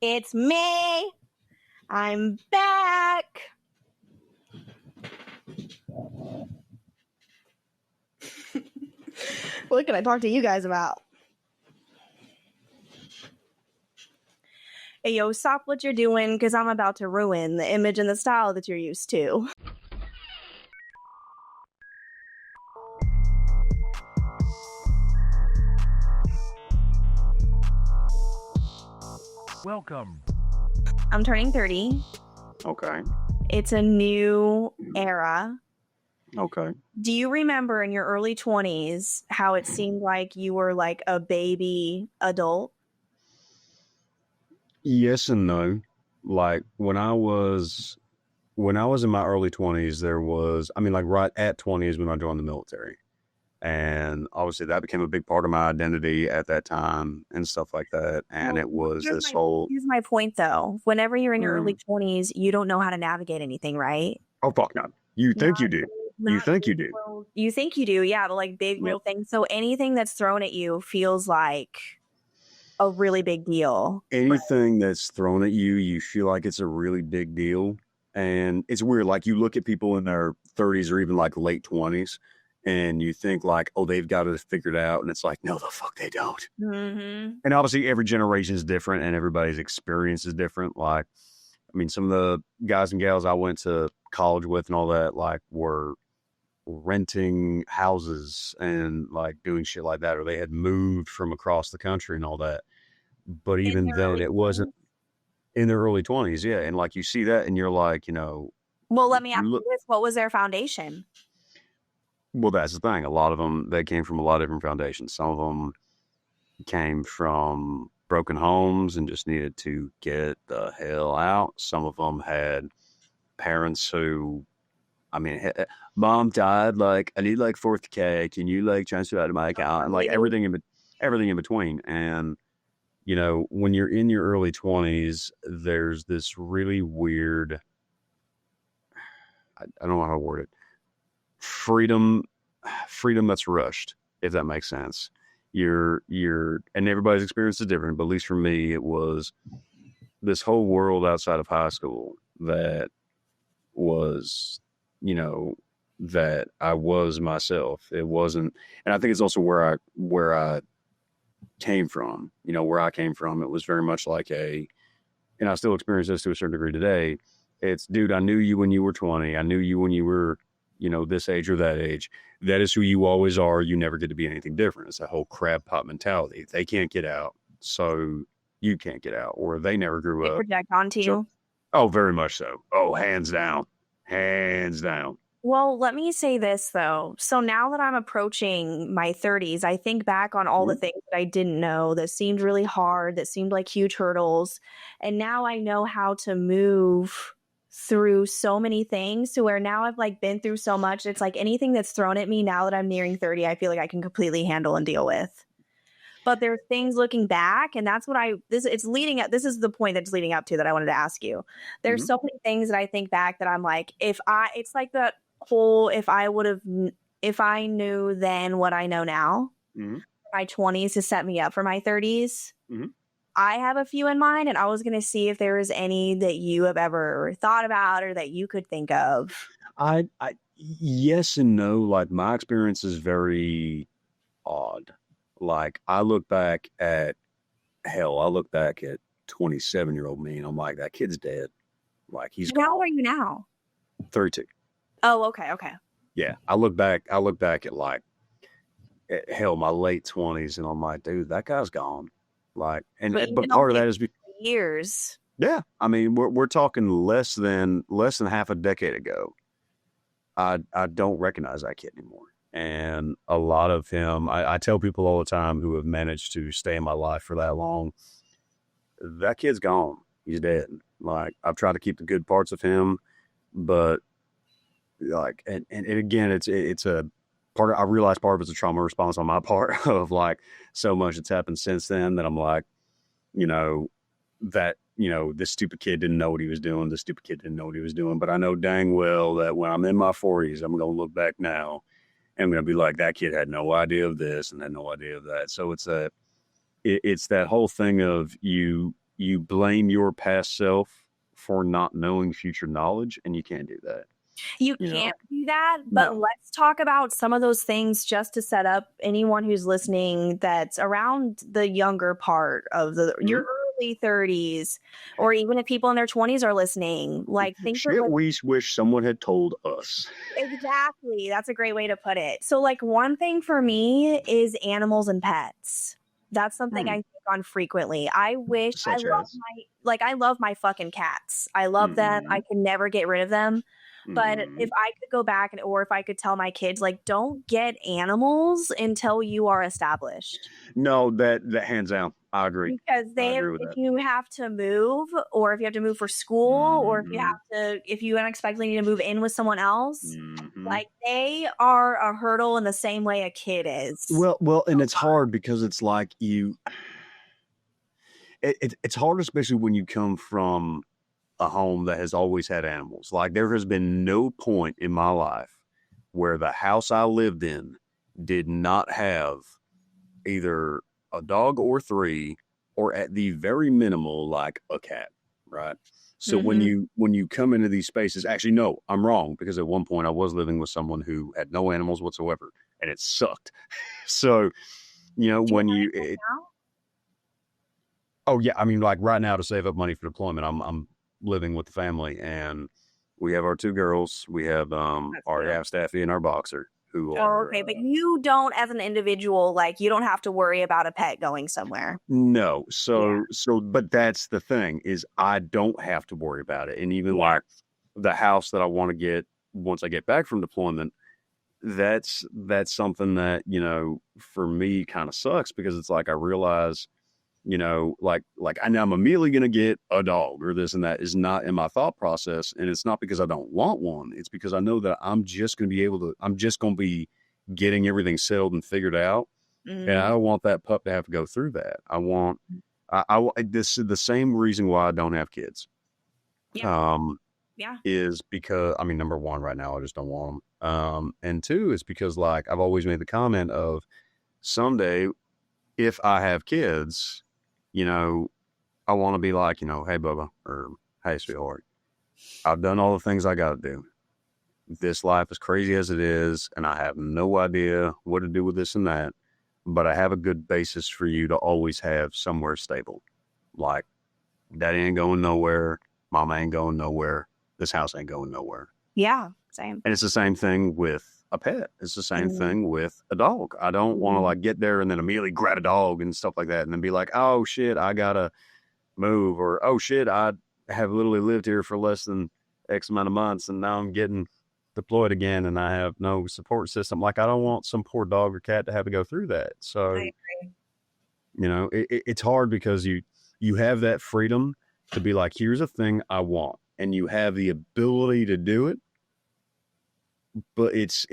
It's me. I'm back. What can I talk to you guys about? Hey, yo, stop what you're doing because I'm about to ruin the image and the style that you're used to. Welcome. I'm turning 30. Okay. It's a new era. Okay. Do you remember in your early 20s how it seemed like you were like a baby adult? Yes and no. Like when I was in my early 20s, there was, right at 20s when I joined the military. And obviously that became a big part of my identity at that time and stuff like that. And it was Here's this whole... Here's my point, though. Whenever you're in your early 20s, you don't know how to navigate anything, right? Oh, fuck no. You think you do. You think you do. You think you do, yeah, but like big little things. So anything that's thrown at you feels like a really big deal. Anything that's thrown at you, you feel like it's a really big deal. And it's weird. Like you look at people in their 30s or even like late 20s and you think like, oh, they've got it figured out. And it's like, no, the fuck they don't. Mm-hmm. And obviously every generation is different and everybody's experience is different. Like, some of the guys and gals I went to college with and all that, like were renting houses and like doing shit like that, or they had moved from across the country and all that. But even then it wasn't in their early 20s. Yeah. And like you see that and you're like, well, let me ask you this. What was their foundation? Well, that's the thing. A lot of them, they came from a lot of different foundations. Some of them came from broken homes and just needed to get the hell out. Some of them had parents who, mom died, like, I need like $4,000. Can you like transfer out of my account? And like everything in between. And, when you're in your early 20s, there's this really weird, I don't know how to word it, freedom that's rushed, if that makes sense. You're and everybody's experience is different, but at least for me, it was this whole world outside of high school that was, that I was myself. It wasn't, and I think it's also where I came from. Where I came from, it was very much like and I still experience this to a certain degree today. It's, dude, I knew you when you were 20. I knew you when you were, this age or that age. That is who you always are. You never get to be anything different. It's that whole crab pot mentality. They can't get out, so you can't get out, or they never grew up. Project onto you. Oh, very much so. Oh, hands down. Hands down. Well, let me say this, though. So now that I'm approaching my 30s, I think back on all the things that I didn't know that seemed really hard, that seemed like huge hurdles. And now I know how to move through so many things to where now I've like been through so much. It's like anything that's thrown at me now that I'm nearing 30, I feel like I can completely handle and deal with. But there's things looking back, and that's what this is the point that's leading up to that I wanted to ask you. There's so many things that I think back that I'm like, it's like that whole, if I knew then what I know now, my 20s to set me up for my 30s. I have a few in mind, and I was going to see if there was any that you have ever thought about or that you could think of. I yes and no. Like my experience is very odd. Like I look back at 27-year-old me, and I'm like, that kid's dead. Like he's How old are you now? 32. Oh, okay. Yeah, I look back at like my late 20s, and I'm like, dude, that guy's gone. Like, but part of that is years. Yeah, we're talking less than half a decade ago. I don't recognize that kid anymore. And a lot of him, I tell people all the time who have managed to stay in my life for that long, that kid's gone. He's dead. Like, I've tried to keep the good parts of him, but like, and again, it's a part of, I realize part of it's a trauma response on my part of like so much that's happened since then that I'm like, this stupid kid didn't know what he was doing. This stupid kid didn't know what he was doing. But I know dang well that when I'm in my 40s, I'm going to look back now and I'm going to be like, that kid had no idea of this and had no idea of that. So it's that whole thing of you you blame your past self for not knowing future knowledge, and you can't do that. You You know? can't do that, but No. let's talk about some of those things just to set up anyone who's listening that's around the younger part of your early 30s, or even if people in their 20s are listening. Like, think of Shit we wish someone had told us. exactly. That's a great way to put it. So, like, one thing for me is animals and pets. That's something I think on frequently. I wish Such as. I love my fucking cats. I love them. I can never get rid of them. But if I could go back or if I could tell my kids, like, don't get animals until you are established. No, that hands down. I agree. Because I agree with if that. you have to move, or if you have to move for school, or if you unexpectedly need to move in with someone else, like, they are a hurdle in the same way a kid is. Well, and it's hard because it's like it's hard, especially when you come from a home that has always had animals. Like, there has been no point in my life where the house I lived in did not have either a dog or three, or at the very minimal, like a cat, right? So when you come into these spaces, actually, no, I'm wrong, because at one point I was living with someone who had no animals whatsoever, and it sucked. So, when oh yeah, I mean, like right now, to save up money for deployment, I'm living with the family, and we have our two girls. We have our half staffy and our boxer, who are okay, but you don't, as an individual, like, you don't have to worry about a pet going somewhere. no. So but that's the thing, is I don't have to worry about it. And even like the house that I want to get once I get back from deployment, that's something that, for me kind of sucks, because it's like I realize, like I know I'm immediately going to get a dog or this and that is not in my thought process. And it's not because I don't want one. It's because I know that I'm just going to be getting everything settled and figured out. And I don't want that pup to have to go through that. This is the same reason why I don't have kids. Is because, I mean, number one, right now, I just don't want them. And two, is because, like, I've always made the comment of someday, if I have kids, I want to be like, hey, Bubba, or hey, sweetheart, I've done all the things I got to do. This life is crazy as it is, and I have no idea what to do with this and that, but I have a good basis for you to always have somewhere stable. Like, daddy ain't going nowhere, mama ain't going nowhere, this house ain't going nowhere. Yeah, same. And it's the same thing with a pet. It's the same thing with a dog. I don't want to like get there and then immediately grab a dog and stuff like that, and then be like, oh shit, I gotta move, or oh shit, I have literally lived here for less than X amount of months, and now I'm getting deployed again, and I have no support system. Like, I don't want some poor dog or cat to have to go through that. So, I agree. It's hard, because you have that freedom to be like, here's a thing I want, and you have the ability to do it. But it's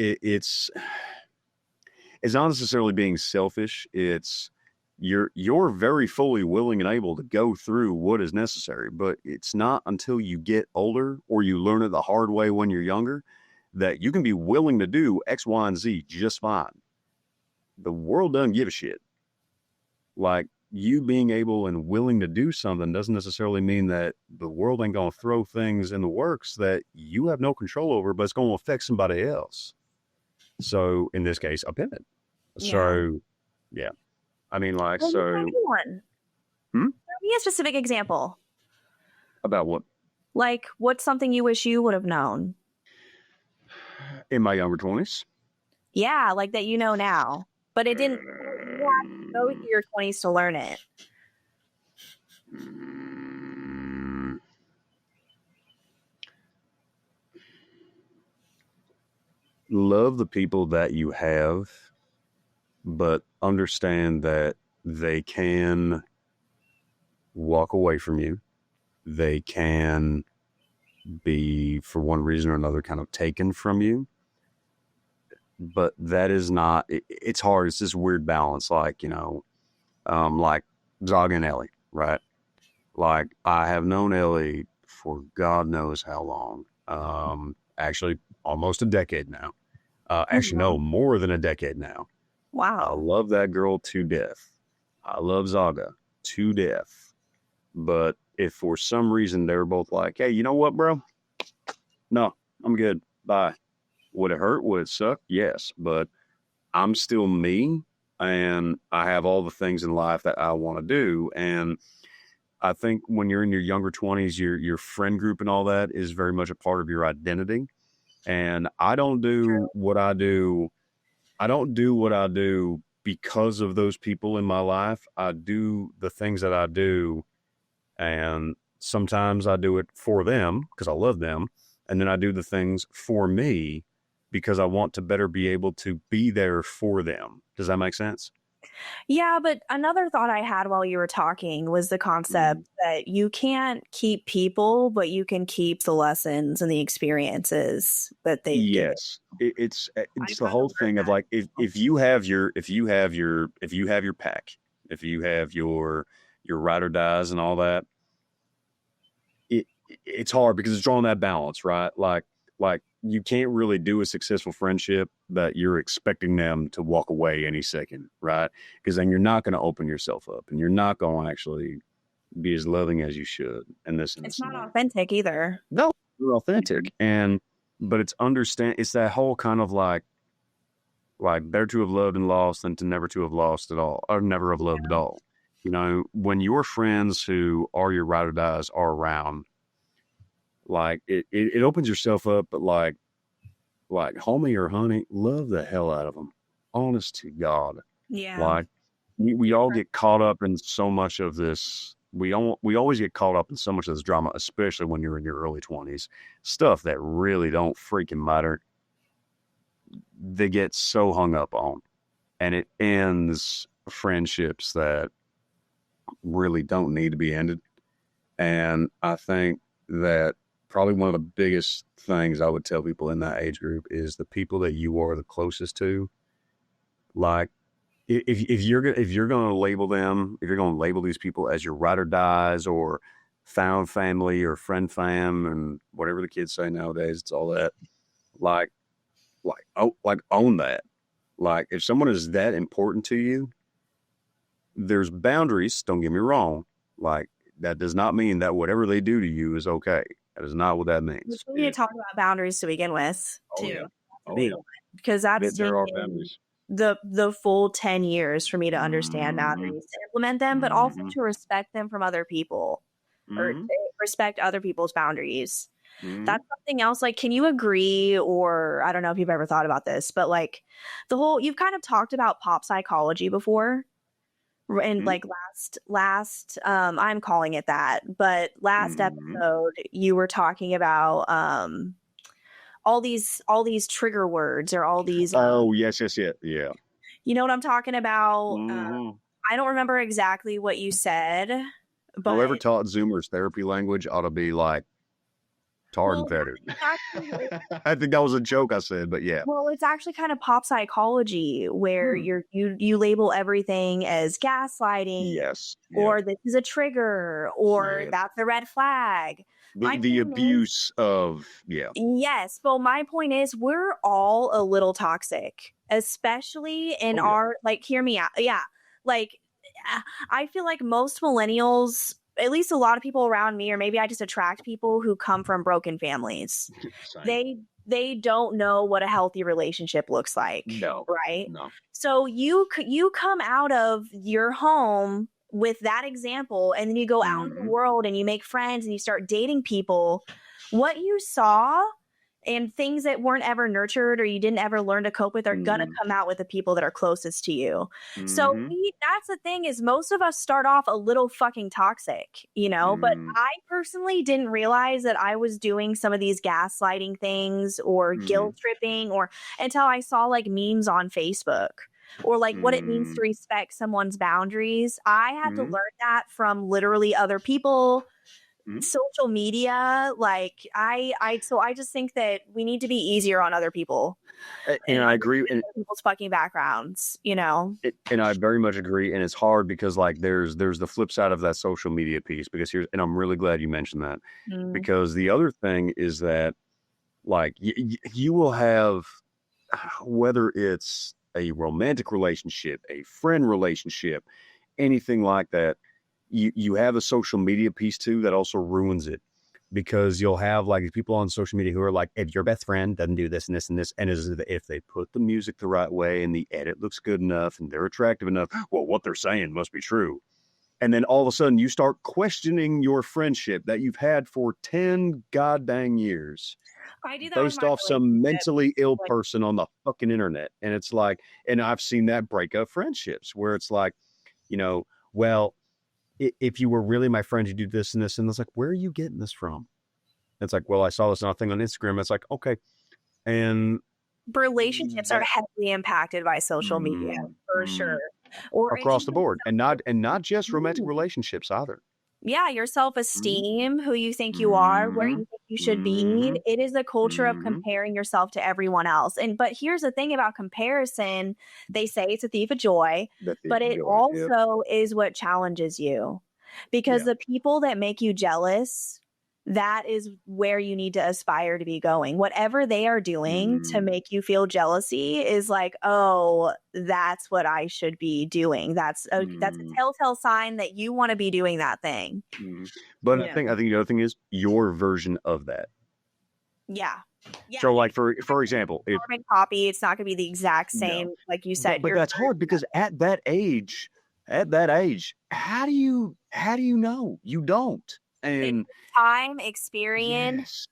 not necessarily being selfish. It's you're very fully willing and able to go through what is necessary, but it's not until you get older, or you learn it the hard way when you're younger, that you can be willing to do X, Y, and Z just fine. The world doesn't give a shit. Like, you being able and willing to do something doesn't necessarily mean that the world ain't going to throw things in the works that you have no control over, but it's going to affect somebody else. So in this case, a pet. So yeah, I mean, like, well, so one. Give me a specific example. About what? Like, what's something you wish you would have known In my younger 20s? Yeah, like that now, but it didn't. You have to go through your 20s to learn it. Love the people that you have, but understand that they can walk away from you. They can be, for one reason or another, kind of taken from you. But that is not, it's hard. It's this weird balance, like, like Zaga and Ellie, right? Like, I have known Ellie for God knows how long. Actually, almost a decade now. Actually, no, more than a decade now. Wow. I love that girl to death. I love Zaga to death. But if for some reason they were both like, hey, you know what, bro? No, I'm good. Bye. Would it hurt? Would it suck? Yes. But I'm still me, and I have all the things in life that I want to do. And I think when you're in your younger 20s, your friend group and all that is very much a part of your identity. And I don't do what I do. I don't do what I do because of those people in my life. I do the things that I do, and sometimes I do it for them because I love them. And then I do the things for me because I want to better be able to be there for them. Does that make sense? Yeah, but another thought I had while you were talking was the Mm. concept that you can't keep people, but you can keep the lessons and the experiences that they've given. Yes, I it's the kind of whole learned thing of like that. if you have your pack, if you have your ride or dies and all that, it it's hard because it's drawing that balance, right? Like you can't really do a successful friendship that you're expecting them to walk away any second, right? Because then you're not going to open yourself up, and you're not going to actually be as loving as you should, and this and It's this and not that. authentic either. No, you're authentic, and but it's understand. It's that whole kind of like better to have loved and lost than to never to have lost at all, or never have loved at all. You know, when your friends who are your ride or dies are around, like it opens yourself up, but like homie or honey, love the hell out of them. Honest to God, Yeah. like we all get caught up in so much of this. We always get caught up in so much of this drama, especially when you're in your early 20s. Stuff that really don't freaking matter. They get so hung up on, and it ends friendships that really don't need to be ended. And I think that probably one of the biggest things I would tell people in that age group is the people that you are the closest to. Like if you're going to label them, if you're going to label these people as your ride or dies or found family or friend fam and whatever the kids say nowadays, it's all that. Like like own that. Like if someone is that important to you, there's boundaries. Don't get me wrong. Like that does not mean that whatever they do to you is okay. That is not what that Which means. we need to talk about boundaries to begin with, Oh too. yeah, That's a oh big yeah. one. Because that's There are taken boundaries. the full 10 years for me to understand Mm-hmm. boundaries, to implement them, but also Mm-hmm. to respect them from other people or Mm-hmm. respect other people's boundaries. Mm-hmm. That's something else. Like, can you agree, or I don't know if you've ever thought about this, but like you've kind of talked about pop psychology before. And like last I'm calling it that, but last Mm-hmm. episode you were talking about all these trigger words or all these Oh yes, yes, yeah, yeah. you know what I'm talking about. Mm-hmm. I don't remember exactly what you said, but Whoever taught Zoomers therapy language ought to be like tarred and well, feathered. it's actually I think that was a joke I said, but yeah. well, it's actually kind of pop psychology where Hmm. you label everything as gaslighting, Yes. Yeah. or this is a trigger, or Yeah. that's a red flag. My The point is, abuse of yeah. yes, well, my point is we're all a little toxic, especially in Oh yeah. our, like, hear me out. Yeah. Like, I feel like most millennials, at least a lot of people around me, or maybe I just attract people who come from broken families. Same. They don't know what a healthy relationship looks like, No. right? No. So you come out of your home with that example, and then you go out into the Mm-hmm. world and you make friends and you start dating people. What you saw and things that weren't ever nurtured or you didn't ever learn to cope with are gonna Mm-hmm. come out with the people that are closest to you. So Mm-hmm. that's the thing, is most of us start off a little fucking toxic, but Mm-hmm. I personally didn't realize that I was doing some of these gaslighting things or Mm-hmm. guilt tripping, or until I saw like memes on Facebook or like what it means Mm-hmm. to respect someone's boundaries. I had to Mm-hmm. learn that from literally other people, Mm-hmm. social media. Like so I just think that we need to be easier on other people And and I agree, understand other people's fucking backgrounds. and I very much agree. And it's hard because like there's the flip side of that social media piece because here's and I'm really glad you mentioned that Mm, because the other thing is that like you will have whether it's a romantic relationship, a friend relationship, anything like that, you have a social media piece too that also ruins it, because you'll have like people on social media who are like, if your best friend doesn't do this and this and this, and as if they put the music the right way and the edit looks good enough and they're attractive enough, well, what they're saying must be true. And then all of a sudden you start questioning your friendship that you've had for 10 goddamn years I do that with based my off some relationship. mentally ill Like, person on the fucking internet. And it's like, and I've seen that break up friendships where it's like, well, if you were really my friend, you do this and this. And it's like, where are you getting this from? It's like, well, I saw this thing on Instagram. It's like, okay. And relationships are heavily impacted by social media for sure. Or across the board, and not just romantic Mm. relationships either. Yeah, your self-esteem, who you think you are, where you think you should be. It is a culture of comparing yourself to everyone else. But here's the thing about comparison. They say it's a thief of joy, but it also is what challenges you. Because the people that make you jealous, that is where you need to aspire to be going. Whatever they are doing to make you feel jealousy is like, oh, that's what I should be doing. That's a telltale sign that you want to be doing that thing. But I think the other thing is your version of that. Yeah. So like for example, if carbon copy, it's not going to be the exact same, like you said. But that's hard because at that age, how do you know? You don't. And time, experience,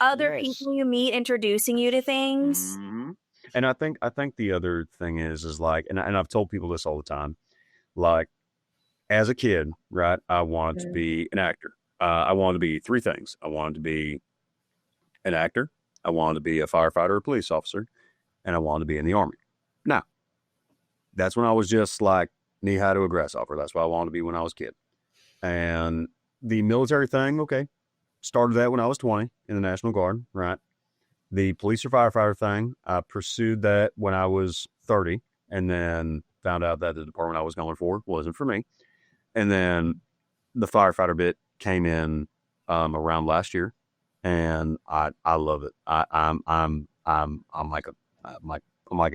other people you meet introducing you to things. And I think the other thing is like, and I've told people this all the time, like as a kid, right? I wanted to be an actor. I wanted to be three things. I wanted to be an actor. I wanted to be a firefighter or police officer, and I wanted to be in the Army. Now, that's when I was just like knee high to a grasshopper. That's what I wanted to be when I was a kid. And the military thing, okay, started that when I was 20 in the National Guard, right? The police or firefighter thing, I pursued that when I was 30, and then found out that the department I was going for wasn't for me. And then the firefighter bit came in around last year, and I love it. I'm like a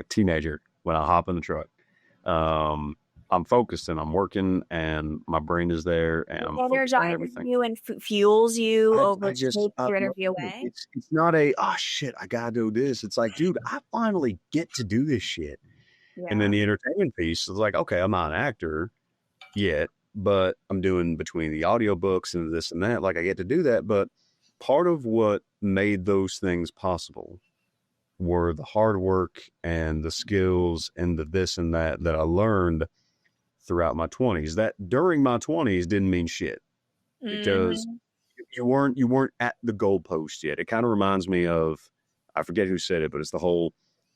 teenager when I hop in the truck. I'm focused and I'm working and my brain is there and I'm energizes you and fuels you over takes your energy away. It's not a, oh shit, I gotta do this. It's like, dude, I finally get to do this shit. Yeah. And then the entertainment piece is like, okay, I'm not an actor yet, but I'm doing between the audiobooks and this and that. Like I get to do that. But part of what made those things possible were the hard work and the skills and the this and that I learned throughout my 20s. That during my 20s didn't mean shit because you weren't at the goalpost yet. It kind of reminds me of, I forget who said it, but it's the whole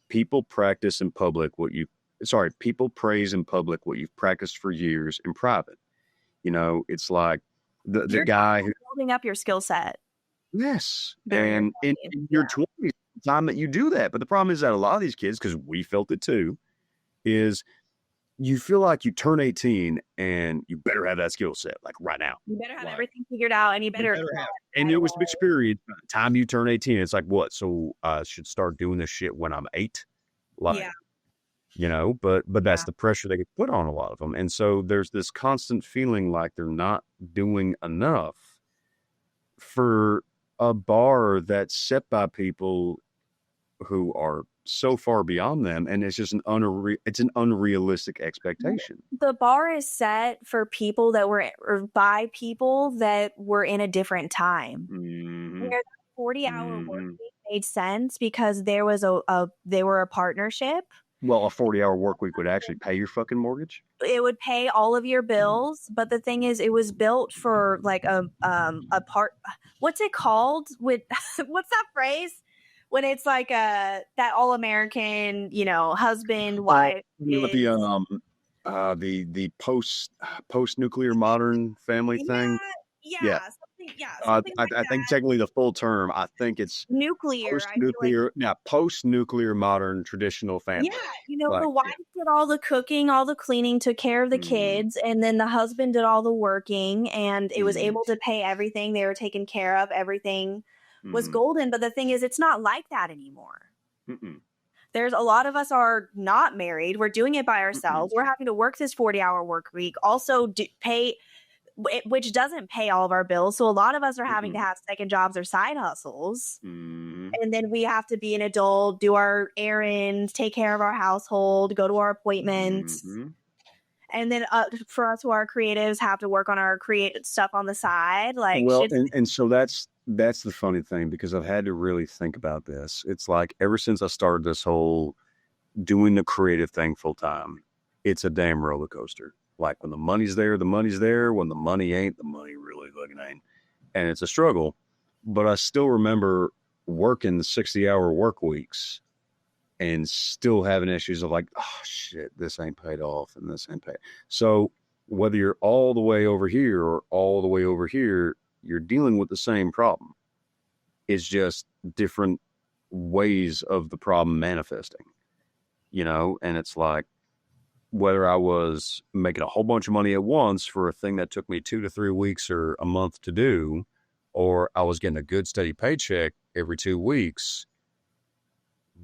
people praise in public what you've practiced for years in private. It's like the guy who's building up your skill set. Yes. And in your 20s, the time that you do that. But the problem is that a lot of these kids, because we felt it too, is you feel like you turn 18 and you better have that skill set, like right now. You better have everything figured out and you better have it. And it was the experience. By the time you turn 18, it's like, what? So I should start doing this shit when I'm 8? Like, but that's the pressure they get put on a lot of them. And so there's this constant feeling like they're not doing enough for a bar that's set by people who are so far beyond them, and it's just an unrealistic expectation. The bar is set for people that were, or by people that were in a different time. Where the 40-hour work week made sense because there was they were a partnership. Well, a 40-hour work week would actually pay your fucking mortgage. It would pay all of your bills, but the thing is, it was built for like a part. What's it called? What's that phrase? When it's like that all-American, husband, wife. With the post-nuclear modern family thing. Yeah. I think technically the full term, I think it's nuclear. Post-nuclear modern traditional family. Yeah, the wife did all the cooking, all the cleaning, took care of the kids, and then the husband did all the working, and it was able to pay everything. They were taken care of. Everything was golden. But the thing is, it's not like that anymore. There's a lot of us are not married. We're doing it by ourselves. We're having to work this 40-hour work week. Also pay which doesn't pay all of our bills. So a lot of us are having to Mm-mm. have second jobs or side hustles. Mhm. And then we have to be an adult, do our errands, take care of our household, go to our appointments. Mhm. And then for us who are creatives, have to work on our creative stuff on the side. Like, Well, it's and so that's the funny thing, because I've had to really think about this. It's like ever since I started this whole doing the creative thing full time, it's a damn roller coaster. Like when the money's there, the money's there. When the money ain't, the money really fucking ain't. And it's a struggle. But I still remember working 60-hour work weeks and still having issues of like, oh shit, this ain't paid off and this ain't paid. So whether you're all the way over here or all the way over here, you're dealing with the same problem. It's just different ways of the problem manifesting, and it's like whether I was making a whole bunch of money at once for a thing that took me 2 to 3 weeks or a month to do, or I was getting a good steady paycheck every 2 weeks,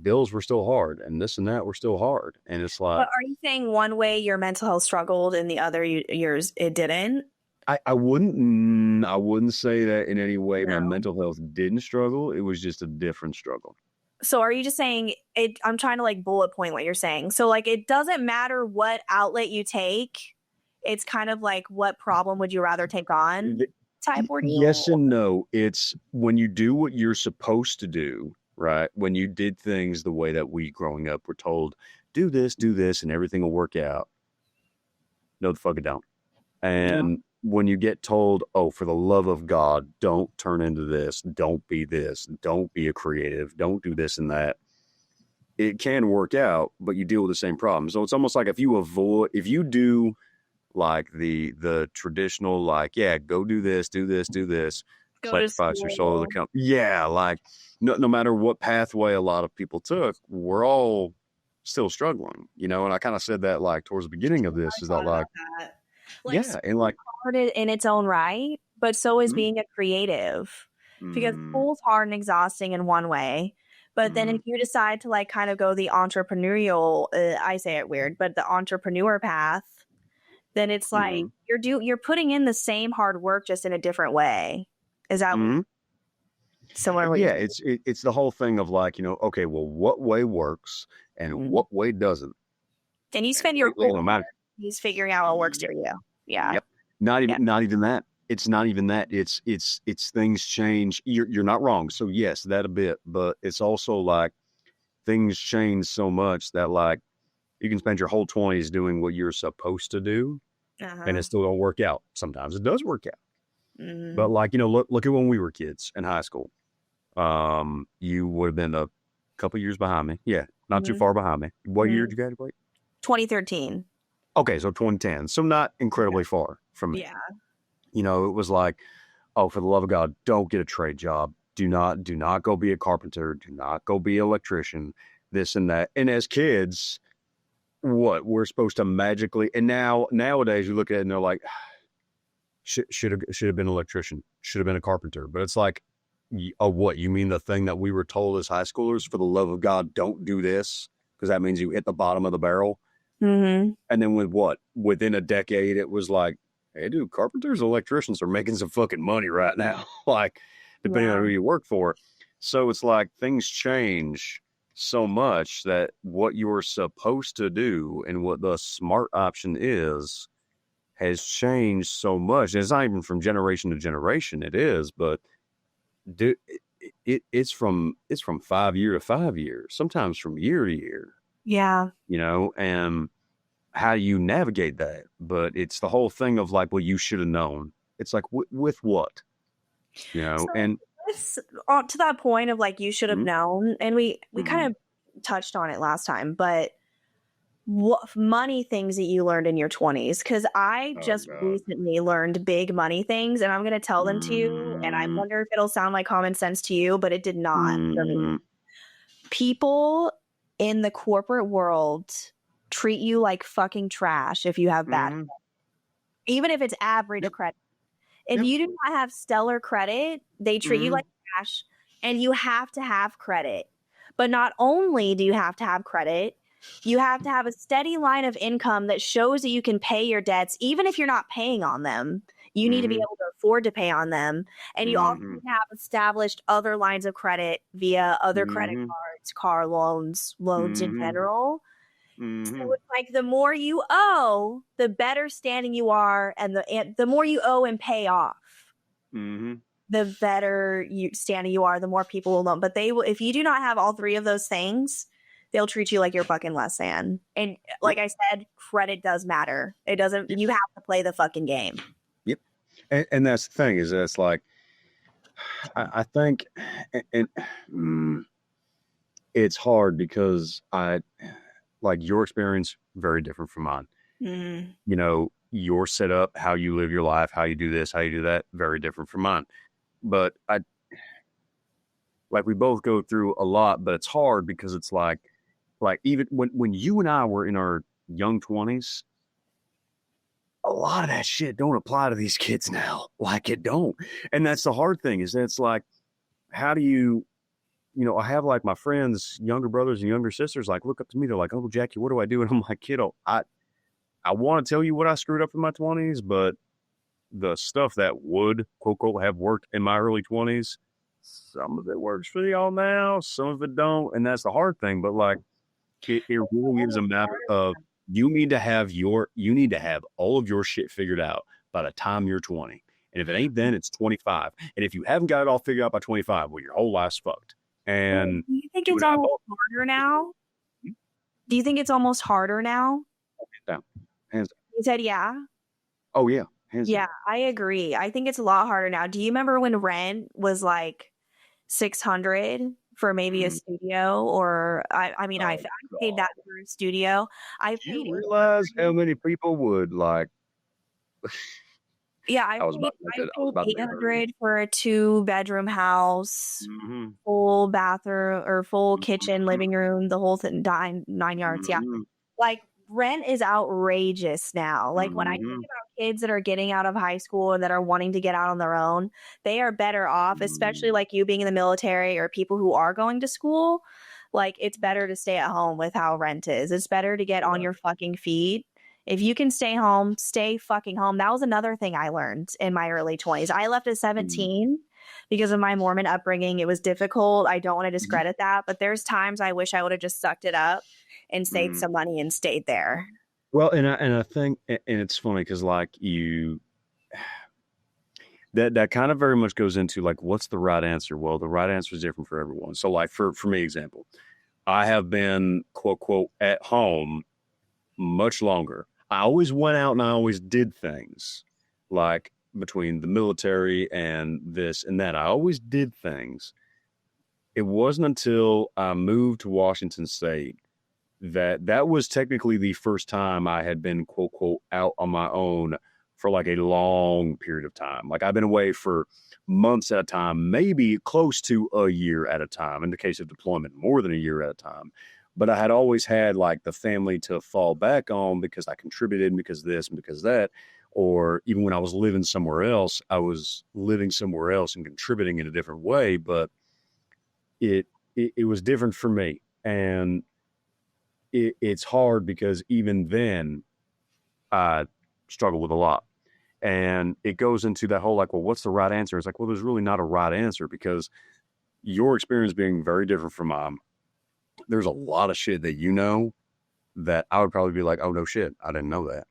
bills were still hard and this and that were still hard. And it's like, But are you saying one way your mental health struggled and the other yours it didn't? I wouldn't say that in any way my No. mental health didn't struggle. It was just a different struggle. So are you just saying it? I'm trying to like bullet point what you're saying. So like it doesn't matter what outlet you take. It's kind of like what problem would you rather take on The- type ordeal? yes and no. It's when you do what you're supposed to do, right? When you did things the way that we growing up were told, do this, and everything will work out. No, the fuck it don't. Yeah. And when you get told, oh, for the love of God, don't turn into this, don't be this, don't be a creative, don't do this and that, it can work out, but you deal with the same problem. So it's almost like if you do like the traditional, like, yeah, go do this, Go to sacrifice your soul to the school. count. Yeah, like no matter what pathway a lot of people took, we're all still struggling, and I kind of said that like towards the beginning of this, is that Thought like, about that. Like yeah, and school is like, hard in its own right, but so is mm, being a creative because mm, school's hard and exhausting in one way. But then if mm, you decide to like kind of go the entrepreneurial, I say it weird, but the entrepreneur path, then it's like mm, you're putting in the same hard work just in a different way. Is that mm. similar to what you're Yeah, it's the whole thing of like, okay, well, what way works and saying? what way doesn't. And you And spend your lately, whole no matter. he's figuring out what works for you. Yeah. Yep. Not Yeah. even not even that. It's not even that. It's things change. You're not wrong. So yes, that a bit, but it's also like things change so much that like you can spend your whole 20s doing what you're supposed to do and it Uh-huh. still don't work out. Sometimes it does work out. But Mhm. like, look at when we were kids in high school. You would have been a couple years behind me. Yeah, not too Mhm. far behind me. What year Mhm. did you graduate? 2013. Okay, so 2010. So not Yeah. incredibly far from me. Yeah. It was like, oh, for the love of God, don't get a trade job. Do not go be a carpenter. Do not go be an electrician. This and that. And as kids, what we're supposed to magically, and nowadays you look at it and they're like, should have been an electrician, should have been a carpenter. But it's like, oh, what, you mean the thing that we were told as high schoolers? For the love of God, don't do this, because that means you hit the bottom of the barrel. Mhm. And then within a decade, it was like, hey, dude, carpenters and electricians are making some fucking money right now. Like, depending on Yeah. who you work for. So it's like things change so much that what you're supposed to do and what the smart option is has changed so much. And it's not even from generation to generation. It is, but dude, it's from 5 year to 5 year, sometimes from year to year, Yeah. and how you navigate that. But it's the whole thing of like, well, you should have known. It's like, with what, So and this to that point of like you should have mm, known, and we mm, kind of touched on it last time, but what money things that you learned in your 20s? Because I oh just God, recently learned big money things, and I'm going to tell them to you, and I mm, wonder if it'll sound like common sense to you, but it did not for me. mm, People in the corporate world treat you like fucking trash if you have bad, mm, even if it's average yep, credit. If yep, you do not have stellar credit, they treat you mm, like trash, and you have to have credit. But not only do you have to have credit, you have to have a steady line of income that shows that you can pay your debts, even if you're not paying on them. You need to be Mm-hmm. able to afford to pay on them. And you also Mm-hmm. need to have established other lines of credit via other credit Mm-hmm. cards, car loans, loans in Mm-hmm. general. So Mm-hmm. it's like the more you owe, the better standing you are, and the more you owe and pay off, Mm-hmm. the better you standing you are, the more people will loan. But they will, if you do not have all three of those things, they'll treat you like you're fucking less than. And Yep. like I said, credit does matter. It doesn't. Yep. You have to play the fucking game. Yep. And that's the thing is that's like I think and it's hard because I like your experience very different from mine. Mm-hmm. You know, your setup, how you live your life, how you do this, how you do that, very different from mine. But I like we both go through a lot, but it's hard because it's like even when you and I were in our young 20s, a lot of that shit don't apply to these kids now. Like it don't. And that's the hard thing is that it's like, how do I have like my friends, younger brothers and younger sisters, like look up to me. They're like, "Oh, Jackie, what do I do?" And I'm like, "Kiddo, I want to tell you what I screwed up in my 20s, but the stuff that would quote unquote have worked in my early 20s, some of it works for y'all now, some of it don't, and that's the hard thing. But like, it really is a matter of you need to have all of your shit figured out by the time you're 20. And if it ain't then, it's 25. And if you haven't got it all figured out by 25, well, your whole life's fucked. And Do you think you it's and I almost both harder now? Do you think it's almost harder now? down. Hands down. You said yeah. Oh yeah, hands down. Yeah, I agree. I think it's a lot harder now. Do you remember when rent was like 600 for maybe a Mm. studio? Or I mean, I Oh paid that God. for a studio. I Do paid you realize how many people would like yeah, I was I about to paid be hurt. 800 for a 2-bedroom house, Mm-hmm. full bathroom or full kitchen, Mm-hmm. living room, the whole thing, nine yards. Yeah. Mm-hmm. Like rent is outrageous now. Like when I think Mm-hmm. about kids that are getting out of high school and that are wanting to get out on their own, they are better off, especially like you being in the military or people who are going to school. Like it's better to stay at home with how rent is. It's better to get on Right. your fucking feet. If you can stay home, stay fucking home. That was another thing I learned in my early 20s. I left at Mm-hmm. 17 because of my Mormon upbringing. It was difficult. I don't want to discredit that, but there's times I wish I would have just sucked it up and saved Mm-hmm. some money and stayed there. Well, and I think, and it's funny because like that kind of very much goes into like what's the right answer. Well, the right answer is different for everyone. So like for me, example, I have been quote quote at home much longer. I always went out and I always did things like between the military and this and that. I always did things. It wasn't until I moved to Washington State that was technically the first time I had been quote quote out on my own for like a long period of time. Like I've been away for months at a time, maybe close to a year at a time. In the case of deployment, more than a year at a time. But I had always had like the family to fall back on because I contributed, because of this and because of that. Or even when I was living somewhere else, I was living somewhere else and contributing in a different way. But it was different for me. And it's hard because even then I struggle with a lot. And it goes into that whole like, well, what's the right answer? It's like, well, there's really not a right answer because your experience being very different from mine, there's a lot of shit that that I would probably be like, oh no shit, I didn't know that.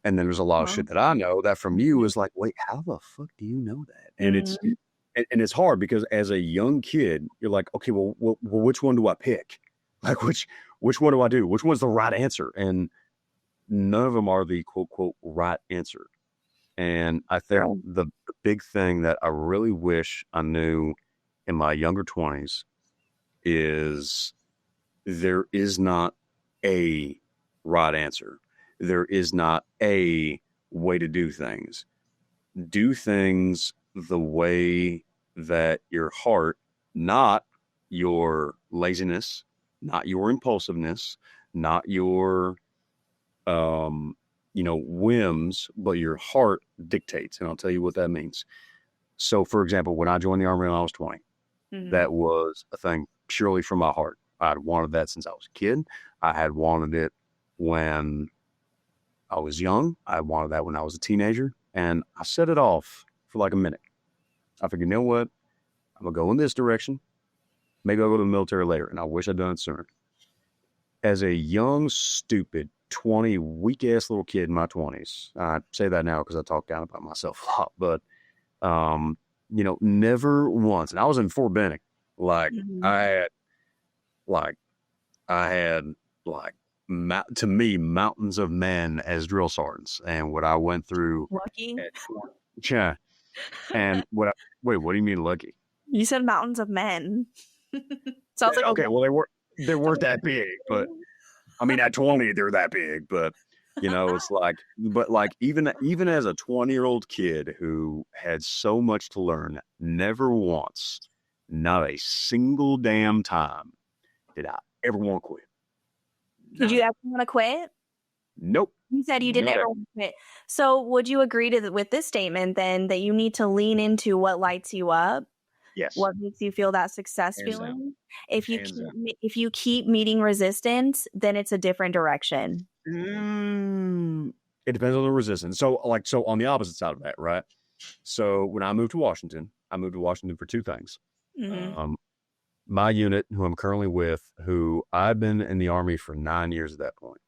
And then there's a lot of Well, shit that I know that from you is like, wait, how the fuck do you know that? And mhm. and it's hard because as a young kid, you're like, okay, well, which one do I pick? Like which one do I do? Which one's the right answer? And none of them are the quote quote right answer. And I think True. the big thing that I really wish I knew in my younger 20s is there is not a right answer. There is not a way to do things. Do things the way that your heart, not your laziness, not your impulsiveness, not your whims, but your heart dictates. And I'll tell you what that means. So, for example, when I joined the Army when I was 20, Mhm. that was a thing purely from my heart. I'd wanted that since I was a kid. I had wanted it when I was young. I wanted that when I was a teenager. And I set it off for like a minute. I figured, you know what? I'm going to go in this direction. Maybe I'll go to the military later. And I wish I'd done it sooner. As a young, stupid, 20, weak-ass little kid in my 20s, I say that now because I talk down about myself a lot, but, never once. And I was in Fort Benning. Like, I had, like, to me, mountains of men as drill sergeants. And what I went through. Lucky? Yeah. And what do you mean lucky? You said mountains of men. Sounds like okay. Well, they weren't that big, but I mean, at 20, they're that big. But it's like, even as a 20-year-old kid who had so much to learn, never once, not a single damn time, did I ever want to quit. Did you ever want to quit? Nope. You said you didn't ever want to quit. So would you agree with this statement then that you need to lean into what lights you up? Yes. What makes you feel that success feeling? If you keep meeting resistance, then it's a different direction. It depends on the resistance. So on the opposite side of that, right? So when I moved to Washington, for two things. Mm-hmm. My unit, who I'm currently with, who I've been in the Army for 9 years at that point.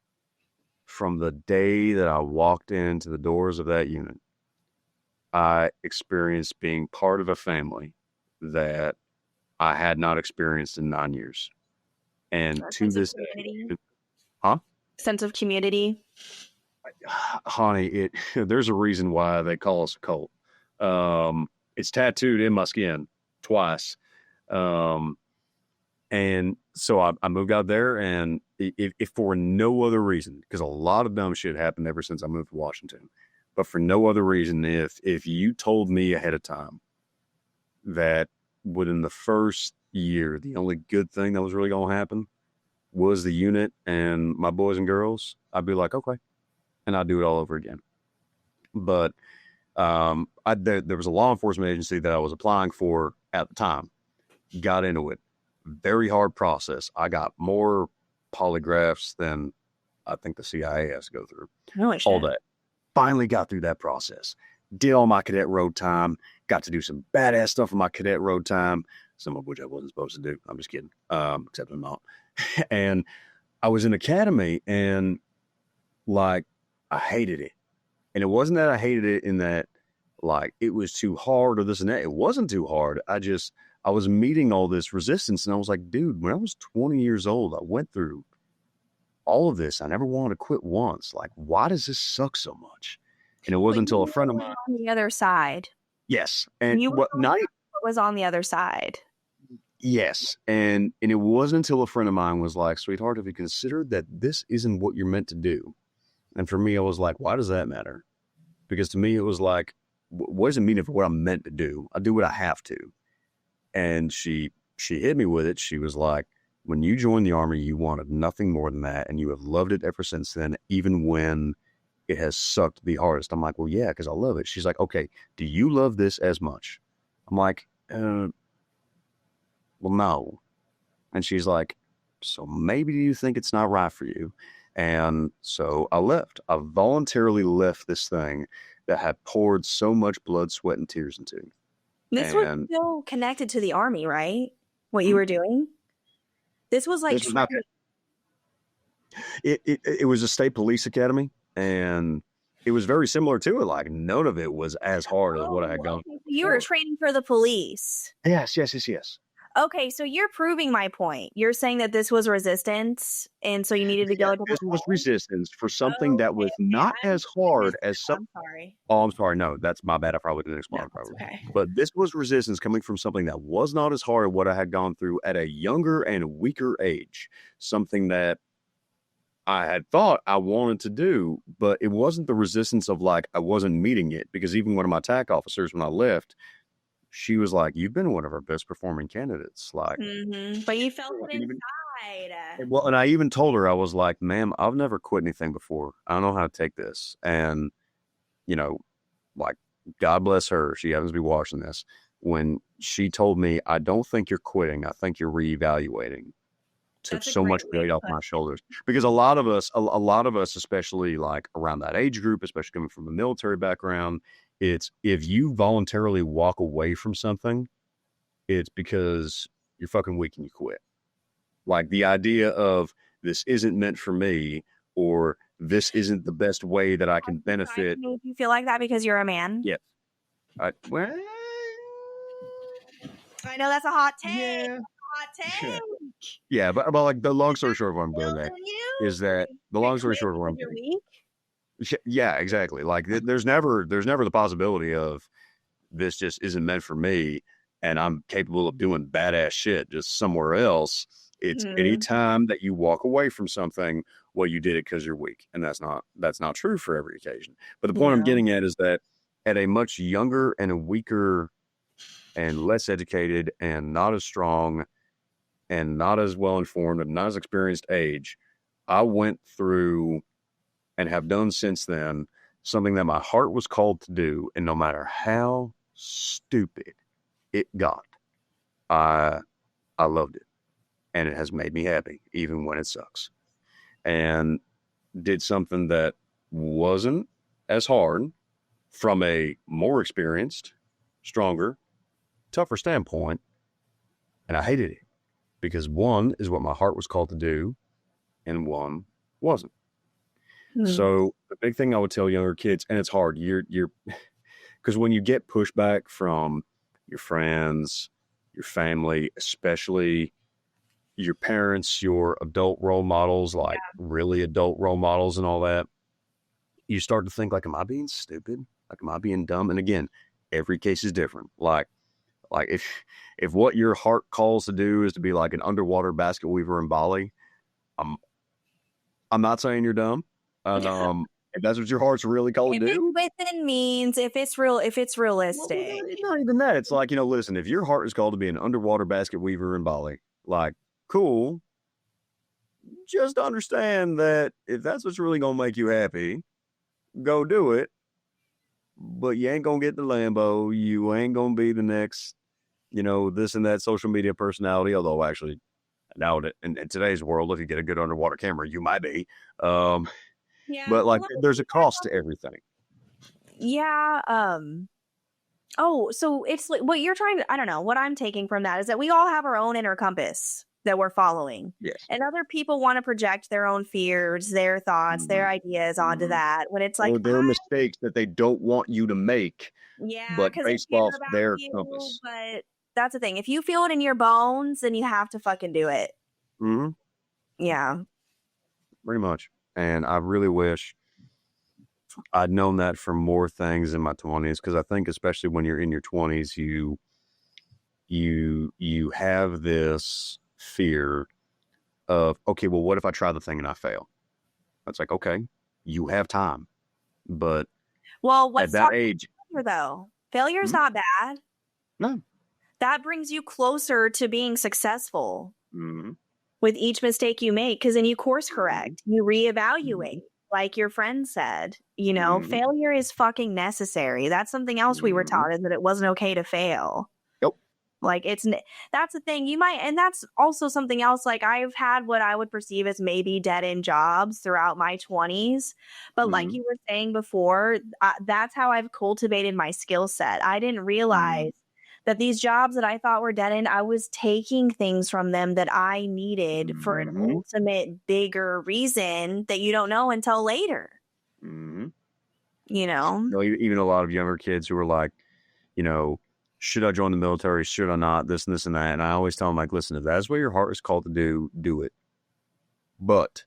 From the day that I walked into the doors of that unit, I experienced being part of a family that I had not experienced in 9 years. And to this day, sense of community. Honey, there's a reason why they call us a cult. It's tattooed in my skin twice. And so I moved out there, and if for no other reason, because a lot of dumb shit happened ever since I moved to Washington, but for no other reason, if you told me ahead of time that within the first year, the only good thing that was really going to happen was the unit and my boys and girls, I'd be like, okay. And I'd do it all over again. But there was a law enforcement agency that I was applying for at the time. Got into it. Very hard process. I got more polygraphs than I think the CIA has to go through. All that. Finally got through that process. Did all my cadet road time. Got to do some badass stuff in my cadet road time, some of which I wasn't supposed to do. I'm just kidding. Except I'm not. And I was in academy, and like, I hated it. And it wasn't that I hated it in that like it was too hard or this and that. It wasn't too hard. I was meeting all this resistance, and I was like, dude, when I was 20 years old, I went through all of this. I never wanted to quit once. Like, why does this suck so much? And it wasn't until a friend of mine on the other side. Yes. And what was on the other side. Yes. And it wasn't until a friend of mine was like, sweetheart, have you considered that this isn't what you're meant to do? And for me, I was like, why does that matter? Because to me, it was like, what does it mean if what I'm meant to do? I do what I have to. And she hit me with it. She was like, when you joined the Army, you wanted nothing more than that. And you have loved it ever since then, even when it has sucked the hardest. I'm like, well, yeah, because I love it. She's like, okay, do you love this as much? I'm like, well, no. And she's like, so maybe you think it's not right for you. And so I left. I voluntarily left this thing that had poured so much blood, sweat, and tears into. This was still connected to the Army, right? What you were doing? This was like... It was a state police academy, and it was very similar to it. Like, none of it was as hard as what I had gone. You were training for the police. Yes. Okay, so you're proving my point. You're saying that this was resistance, and so you needed to go. This was resistance for something that was not as hard as some. I'm sorry. Oh, I'm sorry. No, that's my bad. I probably didn't explain it properly. Okay. But this was resistance coming from something that was not as hard as what I had gone through at a younger and weaker age. Something that I had thought I wanted to do, but it wasn't the resistance of like I wasn't meeting it, because even one of my TAC officers, when I left, she was like, you've been one of our best performing candidates. Like, but you felt it inside. Well, and I even told her, I was like, ma'am, I've never quit anything before. I don't know how to take this. And, like, God bless her. She happens to be watching this. When she told me, I don't think you're quitting. I think you're reevaluating. took That's a so great much way to weight off put my shoulders because a lot of us, a lot of us, especially like around that age group, especially coming from a military background, it's if you voluntarily walk away from something, it's because you're fucking weak and you quit. Like the idea of this isn't meant for me or this isn't the best way that I can benefit. it. You feel like that because you're a man? Yes. Well, I know that's a hot take. yeah. Hot take. Yeah, but like the long story short of what I'm doing there You is that the to long story quit short of what because I'm you're getting. weak. Yeah, exactly. Like there's never the possibility of this just isn't meant for me and I'm capable of doing badass shit just somewhere else. It's any Mhm. time that you walk away from something, well, you did it because you're weak. And that's not true for every occasion. But the point I'm No. getting at is that at a much younger and a weaker and less educated and not as strong and not as well informed and not as experienced age, I went through and have done since then something that my heart was called to do. And no matter how stupid it got, I loved it. And it has made me happy, even when it sucks. And did something that wasn't as hard from a more experienced, stronger, tougher standpoint. And I hated it because one is what my heart was called to do, and one wasn't. Hmm. So the big thing I would tell younger kids, and it's hard, you're because when you get pushback from your friends, your family, especially your parents, your adult role models, like really adult role models and all that, you start to think like, am I being stupid? Like, am I being dumb? And again, every case is different. Like if what your heart calls to do is to be like an underwater basket weaver in Bali, I'm I'm not saying you're dumb. And if that's what your heart's really called If to it's do, within means, if it's well, realistic. it's not even that. It's like, listen, if your heart is called to be an underwater basket weaver in Bali, like, cool. Just understand that if that's what's really gonna make you happy, go do it. But you ain't gonna get the Lambo. You ain't gonna be the next, this and that social media personality. Although actually, now in today's world, if you get a good underwater camera, you might be. Um, Yeah. but like, Well, there's a cost to everything. yeah. Oh, so it's like what you're trying to, I don't know, what I'm taking from that is that we all have our own inner compass that we're following. Yes. And other people want to project their own fears, their thoughts, their ideas onto that. When it's like, Or there are mistakes that they don't want you to make, yeah, but because they based care off about their you. compass. But that's the thing. If you feel it in your bones, then you have to fucking do it. Mm-hmm. Yeah. Pretty much. And I really wish I'd known that for more things in my 20s, because I think especially when you're in your 20s, you have this fear of, okay, well, what if I try the thing and I fail? It's like, okay, you have time, but Well, at let's that talk age, failure though. Failure's hmm, not bad. no. That brings you closer to being successful Hmm. with each mistake you make because then you course Hmm. correct, you Hmm. reevaluate. Like your friend said, Hmm. failure is fucking necessary. That's something else we were Hmm. taught is that it wasn't okay to fail. Yep. Like that's the thing you might, and that's also something else. Like I've had what I would perceive as maybe dead end jobs throughout my 20s, but like Hmm. you were saying before, that's how I've cultivated my skill set. I didn't Hmm. realize that these jobs that I thought were dead end, I was taking things from them that I needed for an Hmm. ultimate bigger reason that you don't know until later, Hmm. you know? Even a lot of younger kids who are like, you know, should I join the military? Should I not? This and this and that. And I always tell them, like, listen, if that's what your heart is called to do it. But,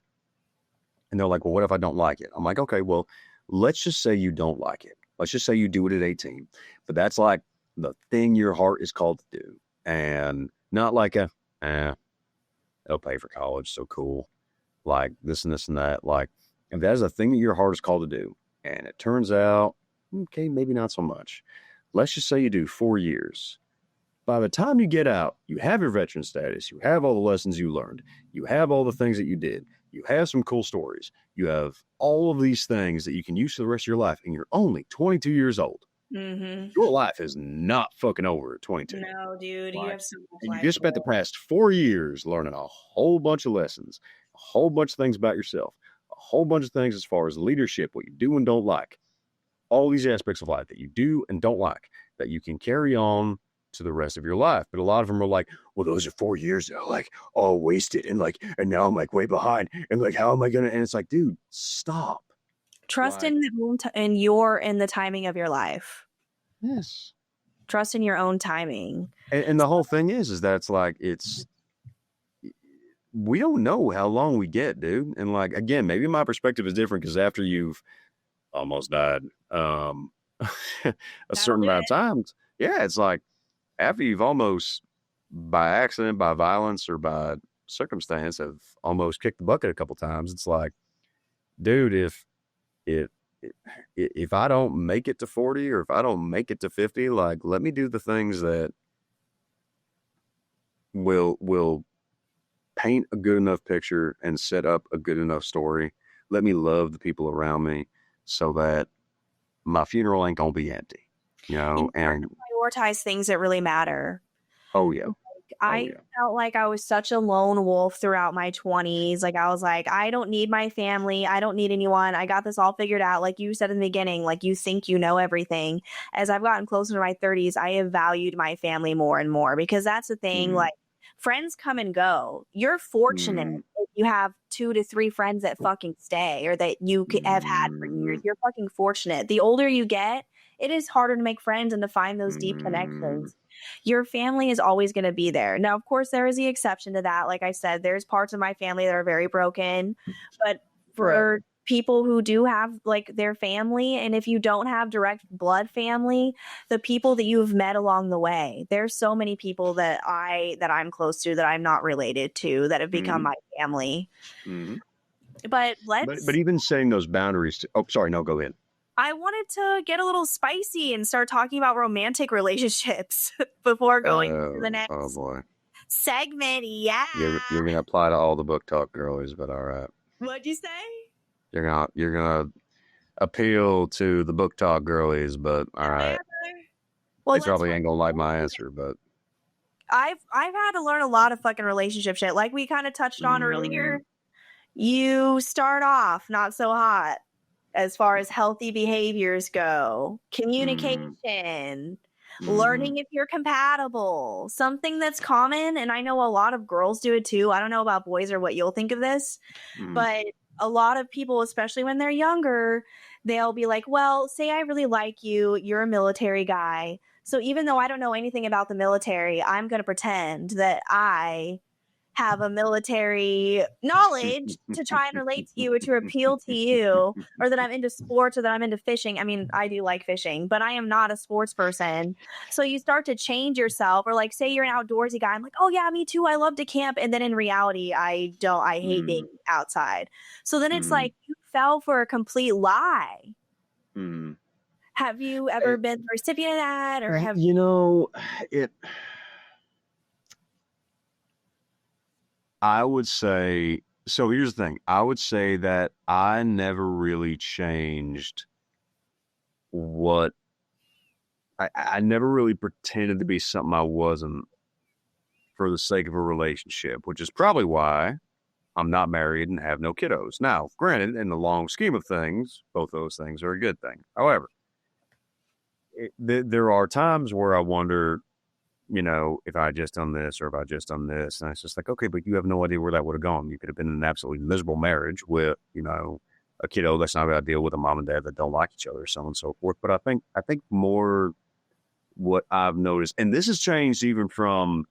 and they're like, well, what if I don't like it? I'm like, okay, well, let's just say you don't like it. Let's just say you do it at 18. But that's like the thing your heart is called to do. And not like it'll pay for college. So cool. Like this and this and that. Like, if that is a thing that your heart is called to do, and it turns out, okay, maybe not so much. Let's just say you do 4 years. By the time you get out, you have your veteran status, you have all the lessons you learned, you have all the things that you did, you have some cool stories, you have all of these things that you can use for the rest of your life, and you're only 22 years old. Mm-hmm. Your life is not fucking over at 22. No, dude, you Like, have so much you life just spent the left. past 4 years learning a whole bunch of lessons, a whole bunch of things about yourself, a whole bunch of things as far as leadership, what you do and don't like, all these aspects of life that you do and don't like that you can carry on to the rest of your life. But a lot of them are like, well, those are 4 years that are like all wasted. And now I'm like way behind. And like, how am I going to? And it's like, dude, stop. Trust Like, in in the timing of your life. yes. Trust in your own timing. And the whole thing is that it's like, we don't know how long we get, dude. And like, again, maybe my perspective is different because after you've almost died, a That'll certain do amount of it. times, yeah, it's like after you've almost by accident, by violence, or by circumstance have almost kicked the bucket a couple times, it's like, dude, if if I don't make it to 40 or if I don't make it to 50, like let me do the things that will paint a good enough picture and set up a good enough story. Let me love the people around me so that my funeral ain't gonna be empty, You start and to prioritize things that really matter. oh yeah, oh I yeah. felt like I was such a lone wolf throughout my 20s. Like, I was like, I don't need my family. I don't need anyone. I got this all figured out. Like you said in the beginning, like you think you know everything. As I've gotten closer to my 30s, I have valued my family more and more because that's the thing. Mm, Like, friends come and go. You're fortunate mm, if you have 2 to 3 friends that fucking stay or that you have had for years. mm, You're fucking fortunate. The older you get, it is harder to make friends and to find those deep mm, connections. Your family is always going to be there. Now, of course, there is the exception to that. Like I said, there's parts of my family that are very broken, but right. for people who do have like their family, and if you don't have direct blood family, the people that you've met along the way, there's so many people that I'm close to that I'm not related to that have become Mm-hmm, my family. mm-hmm. But But even setting those boundaries. Oh, sorry. No, go ahead. I wanted to get a little spicy and start talking about romantic relationships before going to the Oh next boy. segment. Yeah. You're gonna apply to all the book talk girlies, but all right. What'd you say? You're gonna appeal to the book talk girlies, but all right. Well, They let's probably find ain't gonna like my answer, but I've had to learn a lot of fucking relationship shit. Like we kind of touched on mm, earlier. You start off not so hot as far as healthy behaviors go. mm, Communication, mm, learning if you're compatible. Something that's common, and I know a lot of girls do it too. I don't know about boys or what you'll think of this, mm, but a lot of people, especially when they're younger, they'll be like, well, say I really like you, you're a military guy. So even though I don't know anything about the military, I'm going to pretend that I have a military knowledge to try and relate to you or to appeal to you, or that I'm into sports or that I'm into fishing. I mean, I do like fishing, but I am not a sports person. So you start to change yourself, or like say you're an outdoorsy guy. I'm like, oh yeah, me too. I love to camp. And then in reality, I don't, I hate being mm, outside. So then it's mm, like you fell for a complete lie. mm. Have you ever been the recipient of that, or have You know, it. I would say so. Here's the thing. I would say that I never really changed what I never really pretended to be something I wasn't for the sake of a relationship, which is probably why I'm not married and have no kiddos. Now, granted, in the long scheme of things, both those things are a good thing. However, there are times where I wonder, if I had just done this or if I had just done this. And it's just like, okay, but you have no idea where that would have gone. You could have been in an absolutely miserable marriage with, a kiddo that's not going to deal with a mom and dad that don't like each other, so on and so forth. But I think more what I've noticed, and this has changed even from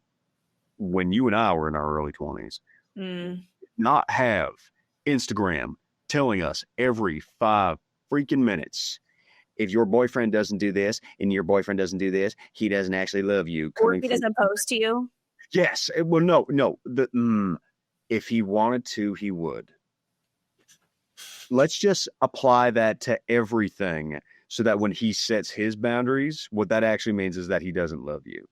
when you and I were in our early 20s, mm, not have Instagram telling us every 5 freaking minutes, if your boyfriend doesn't do this and your boyfriend doesn't do this, he doesn't actually love you. or if Coming he from doesn't post to you? yes, well, no. If he wanted to, he would. Let's just apply that to everything, so that when he sets his boundaries, what that actually means is that he doesn't love you.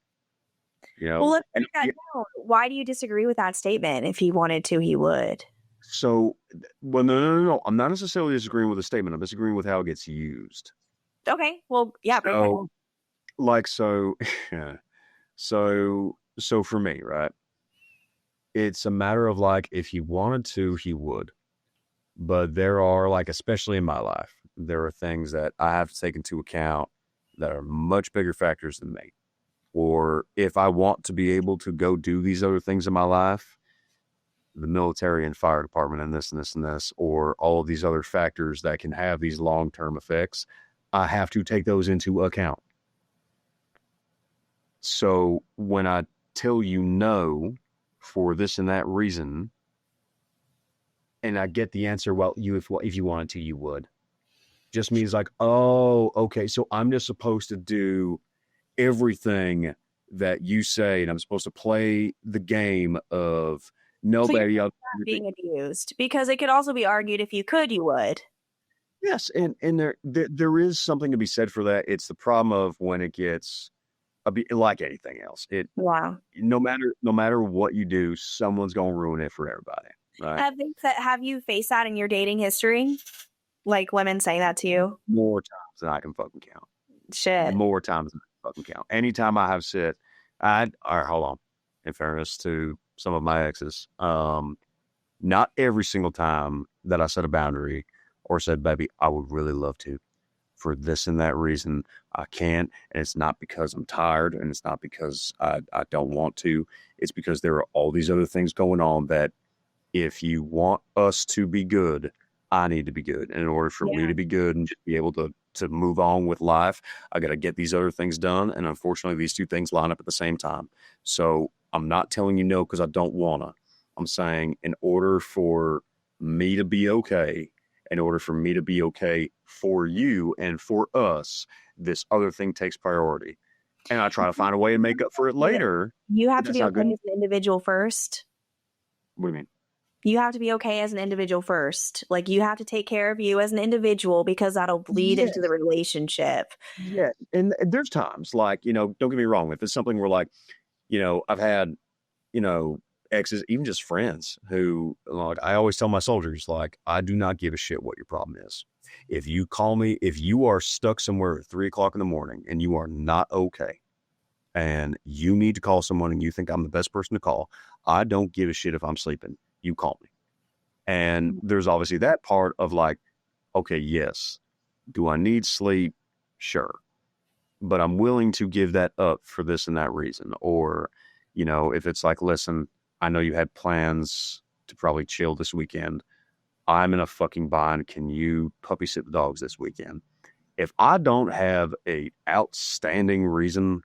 Well, let's And break that down. Why do you disagree with that statement? If he wanted to, he would. so, well, no. I'm not necessarily disagreeing with the statement. I'm disagreeing with how it gets used. Okay. Well, yeah, break that So, down. like, so, yeah. So for me, right? It's a matter of like, if he wanted to, he would. But there are like, especially in my life, there are things that I have to take into account that are much bigger factors than me. Or if I want to be able to go do these other things in my life, the military and fire department and this and this and this, or all of these other factors that can have these long term effects, I have to take those into account. So when I tell you no for this and that reason, and I get the answer, well, if you wanted to, you would. Just means like, oh, okay, so I'm just supposed to do everything that you say, and I'm supposed to play the game of So you're nobody else. being abused because it could also be argued if you could, you would. Yes, and there is something to be said for that. It's the problem of when it gets like anything else. It Wow. no matter what you do, someone's gonna ruin it for everybody, right? Have you faced that in your dating history? Like women saying that to you? More times than I can fucking count. Shit. More times than I can fucking count. Anytime I have said, all right, hold on. In fairness to some of my exes, not every single time that I set a boundary or said, baby, I would really love to. For this and that reason, I can't. And it's not because I'm tired and it's not because I don't want to. It's because there are all these other things going on that if you want us to be good, I need to be good. And in order for me Yeah. to be good and just be able to move on with life, I got to get these other things done. And unfortunately, these two things line up at the same time. So I'm not telling you no because I don't want to. I'm saying in order for me to be okay, in order for me to be okay for you and for us, this other thing takes priority. And I try to find a way and make up for it later. You have But to that's be not okay good. as an individual first. What do you mean? You have to be okay as an individual first. Like you have to take care of you as an individual because that'll bleed into the Yes. relationship. Yeah. And there's times like, don't get me wrong. If it's something where like, I've had, you know, exes, even just friends who like, I always tell my soldiers, like, I do not give a shit what your problem is. If you call me, if you are stuck somewhere at 3 o'clock in the morning and you are not okay and you need to call someone and you think I'm the best person to call, I don't give a shit if I'm sleeping. You call me. And there's obviously that part of like, okay, yes. Do I need sleep? Sure. But I'm willing to give that up for this and that reason. Or, if it's like, listen, I know you had plans to probably chill this weekend. I'm in a fucking bind. Can you puppy sit the dogs this weekend? If I don't have a outstanding reason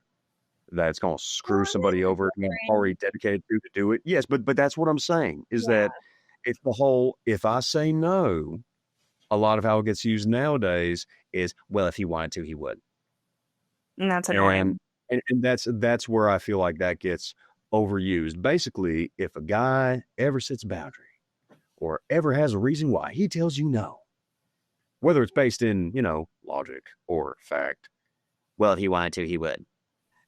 that's going to screw somebody over and I'm already dedicated to do it, yes, but that's what I'm saying is Yeah. that it's the whole, if I say no, a lot of how it gets used nowadays is, well, if he wanted to, he would. And that's And annoying. and that's where I feel like that gets overused. Basically, if a guy ever sets a boundary or ever has a reason why he tells you no, whether it's based in, logic or fact, well, if he wanted to, he would.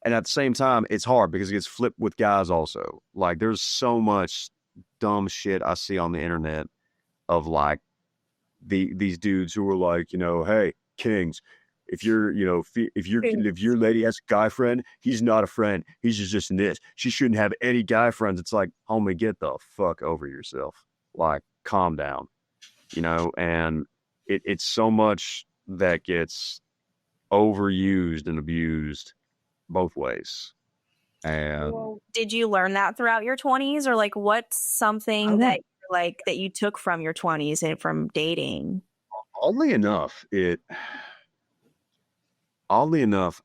And at the same time, it's hard because it gets flipped with guys also. Like there's so much dumb shit I see on the internet of like these dudes who are like, hey, kings, if you're, if your lady has a guy friend, he's not a friend. He's just in this. She shouldn't have any guy friends. It's like, homie, get the fuck over yourself. Like, calm down, and it's so much that gets overused and abused both ways. And Well, did you learn that throughout your 20s or like what's something that like that you took from your 20s and from dating? oddly enough,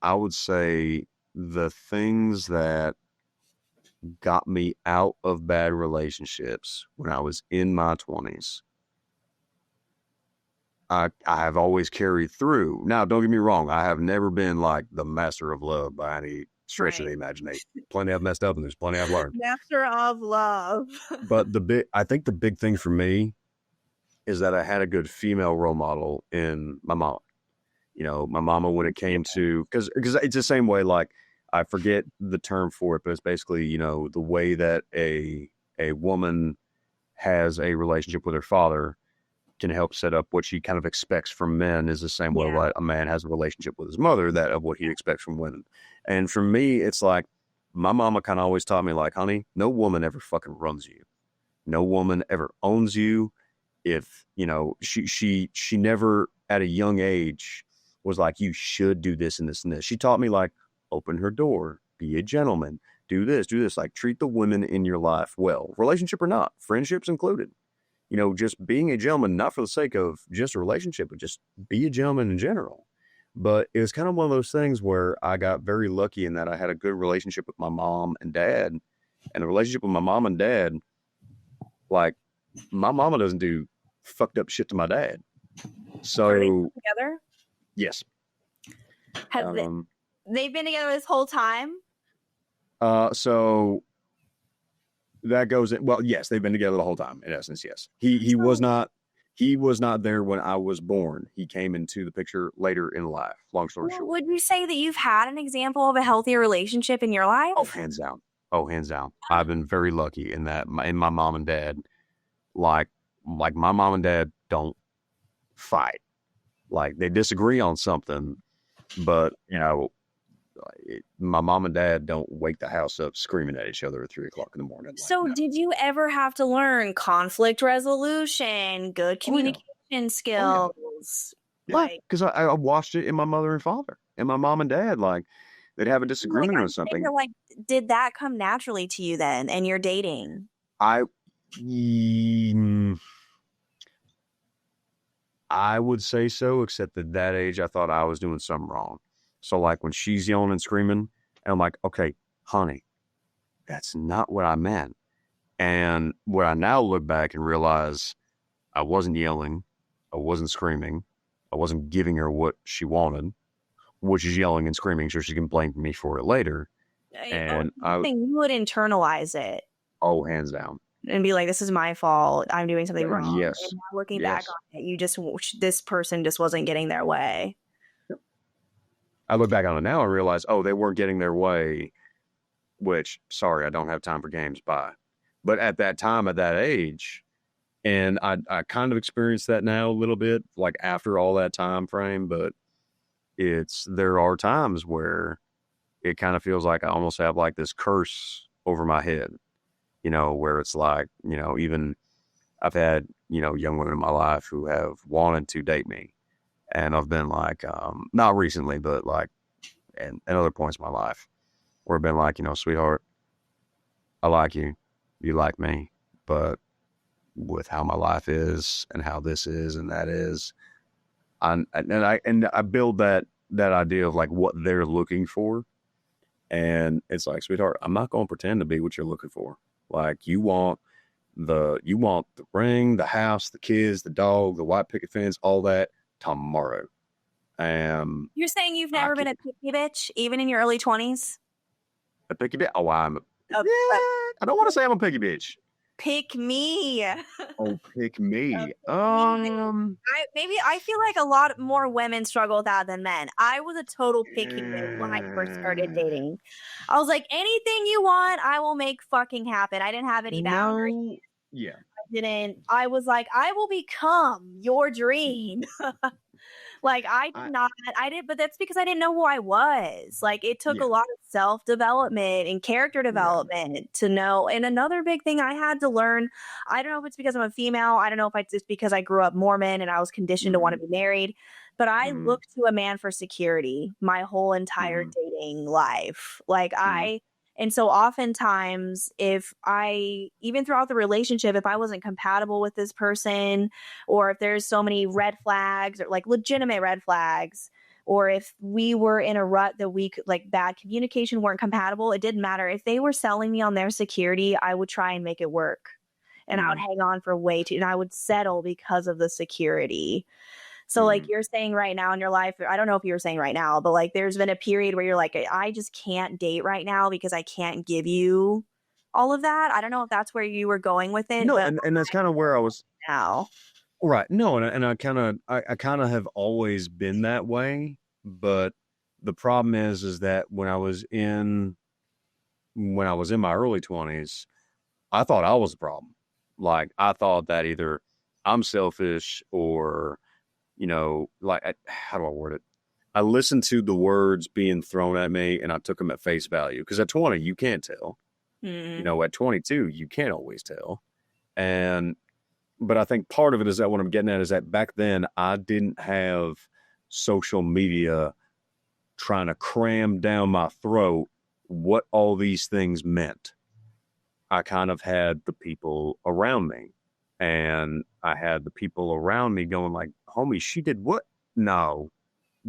I would say the things that got me out of bad relationships when I was in my 20s, I have always carried through. Now, don't get me wrong, I have never been like the master of love by any stretch of Right. the imagination. Plenty I've messed up and there's plenty I've learned. Master of love. But I think the big thing for me is that I had a good female role model in my mom. My mama, when it came to, because it's the same way, like, I forget the term for it, but it's basically, the way that a woman has a relationship with her father. can help set up what she kind of expects from men is the same way Yeah. like a man has a relationship with his mother, that of what he expects from women. And for me, it's like my mama kind of always taught me, like, honey, no woman ever fucking runs you. No woman ever owns you. If, she never at a young age was like, you should do this and this and this. She taught me, like, open her door, be a gentleman, do this, like treat the women in your life well, relationship or not, friendships included. Just being a gentleman, not for the sake of just a relationship, but just be a gentleman in general. But it was kind of one of those things where I got very lucky in that I had a good relationship with my mom and dad. And the relationship with my mom and dad, like, my mama doesn't do fucked up shit to my dad. Are they So, together? yes. Have they've been together this whole time? So that goes in. Well, yes, they've been together the whole time. In essence, yes. He was not. He was not there when I was born. He came into the picture later in life. Long story short. Would you say that you've had an example of a healthy relationship in your life? Oh, hands down. Oh, hands down. I've been very lucky in that. In my mom and dad, like my mom and dad don't fight. Like, they disagree on something, but my mom and dad don't wake the house up screaming at each other at 3:00 in the morning. Like, So, no. did you ever have to learn conflict resolution, good communication skills? Yeah, because I watched it in my mother and father and my mom and dad. Like, they'd have a disagreement on something. Like, did that come naturally to you then, and you're dating? I would say so, except at that age, I thought I was doing something wrong. So, like, when she's yelling and screaming, and I'm like, okay, honey, that's not what I meant. And where I now look back and realize I wasn't yelling, I wasn't screaming, I wasn't giving her what she wanted, which is yelling and screaming so she can blame me for it later. And I think you would internalize it. Oh, hands down. And be like, this is my fault. I'm doing something wrong. Yes. And now looking back on it, this person just wasn't getting their way. Yep. I look back on it now and realize, they weren't getting their way, which, sorry, I don't have time for games, bye. But at that time, at that age, and I kind of experienced that now a little bit, like after all that time frame, but there are times where it kind of feels like I almost have like this curse over my head, where it's like, even I've had, young women in my life who have wanted to date me. And I've been like, not recently, but like, and other points in my life where I've been like, sweetheart, I like you, you like me, but with how my life is and how this is and that is, I build that idea of like what they're looking for. And it's like, sweetheart, I'm not going to pretend to be what you're looking for. Like, you want the ring, the house, the kids, the dog, the white picket fence, all that tomorrow. You're saying you've never been a picky bitch, even in your early 20s? A picky bitch? Oh, I don't want to say I'm a picky bitch. Pick me. Oh, pick me. Maybe I feel like a lot more women struggle with that than men. I was a total picky bitch when I first started dating. I was like, anything you want, I will make fucking happen. I didn't have any boundaries. Yeah. I was like, I will become your dream. Like, but that's because I didn't know who I was. Like, it took a lot of self-development and character development to know. And another big thing I had to learn, I don't know if it's because I'm a female, I don't know if it's because I grew up Mormon and I was conditioned to want to be married, but I looked to a man for security my whole entire dating life. And so oftentimes even throughout the relationship, if I wasn't compatible with this person, or if there's so many red flags or like legitimate red flags, or if we were in a rut that we could, like, bad communication, weren't compatible, it didn't matter. If they were selling me on their security, I would try and make it work. And I would hang on for and I would settle because of the security. So like you're saying right now in your life, I don't know if you were saying right now, but like there's been a period where you're like, I just can't date right now because I can't give you all of that. I don't know if that's where you were going with it. No, and that's kind of where I was now. Right. No, and I kind of have always been that way, but the problem is that when I was in my early 20s, I thought I was the problem. Like, I thought that either I'm selfish, or, like, how do I word it? I listened to the words being thrown at me and I took them at face value. Because at 20, you can't tell. Mm. At 22, you can't always tell. But I think part of it is that what I'm getting at is that back then I didn't have social media trying to cram down my throat what all these things meant. I kind of had the people around me, and I had the people around me going like, homie, she did what? No,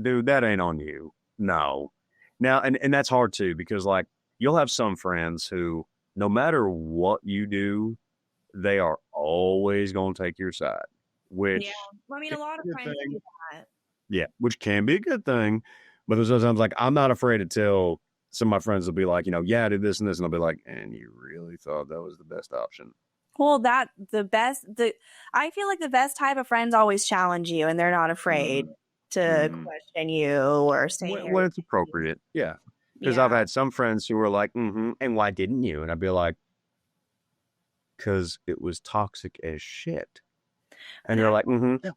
dude, that ain't on you. No. Now, and that's hard too, because like you'll have some friends who, no matter what you do, they are always going to take your side, Yeah. which I mean, can a lot of be a good friends thing. do that. Yeah, which can be a good thing. But there's those times like I'm not afraid to tell some of my friends will be like, yeah, I did this and this, and I'll be like, and you really thought that was the best option. Well, I feel like the best type of friends always challenge you and they're not afraid Mm-hmm. to Mm-hmm. question you or say When it's anything. appropriate, yeah. Because I've Yeah. had some friends who were like, and why didn't you? And I'd be like, because it was toxic as shit. And And they're like,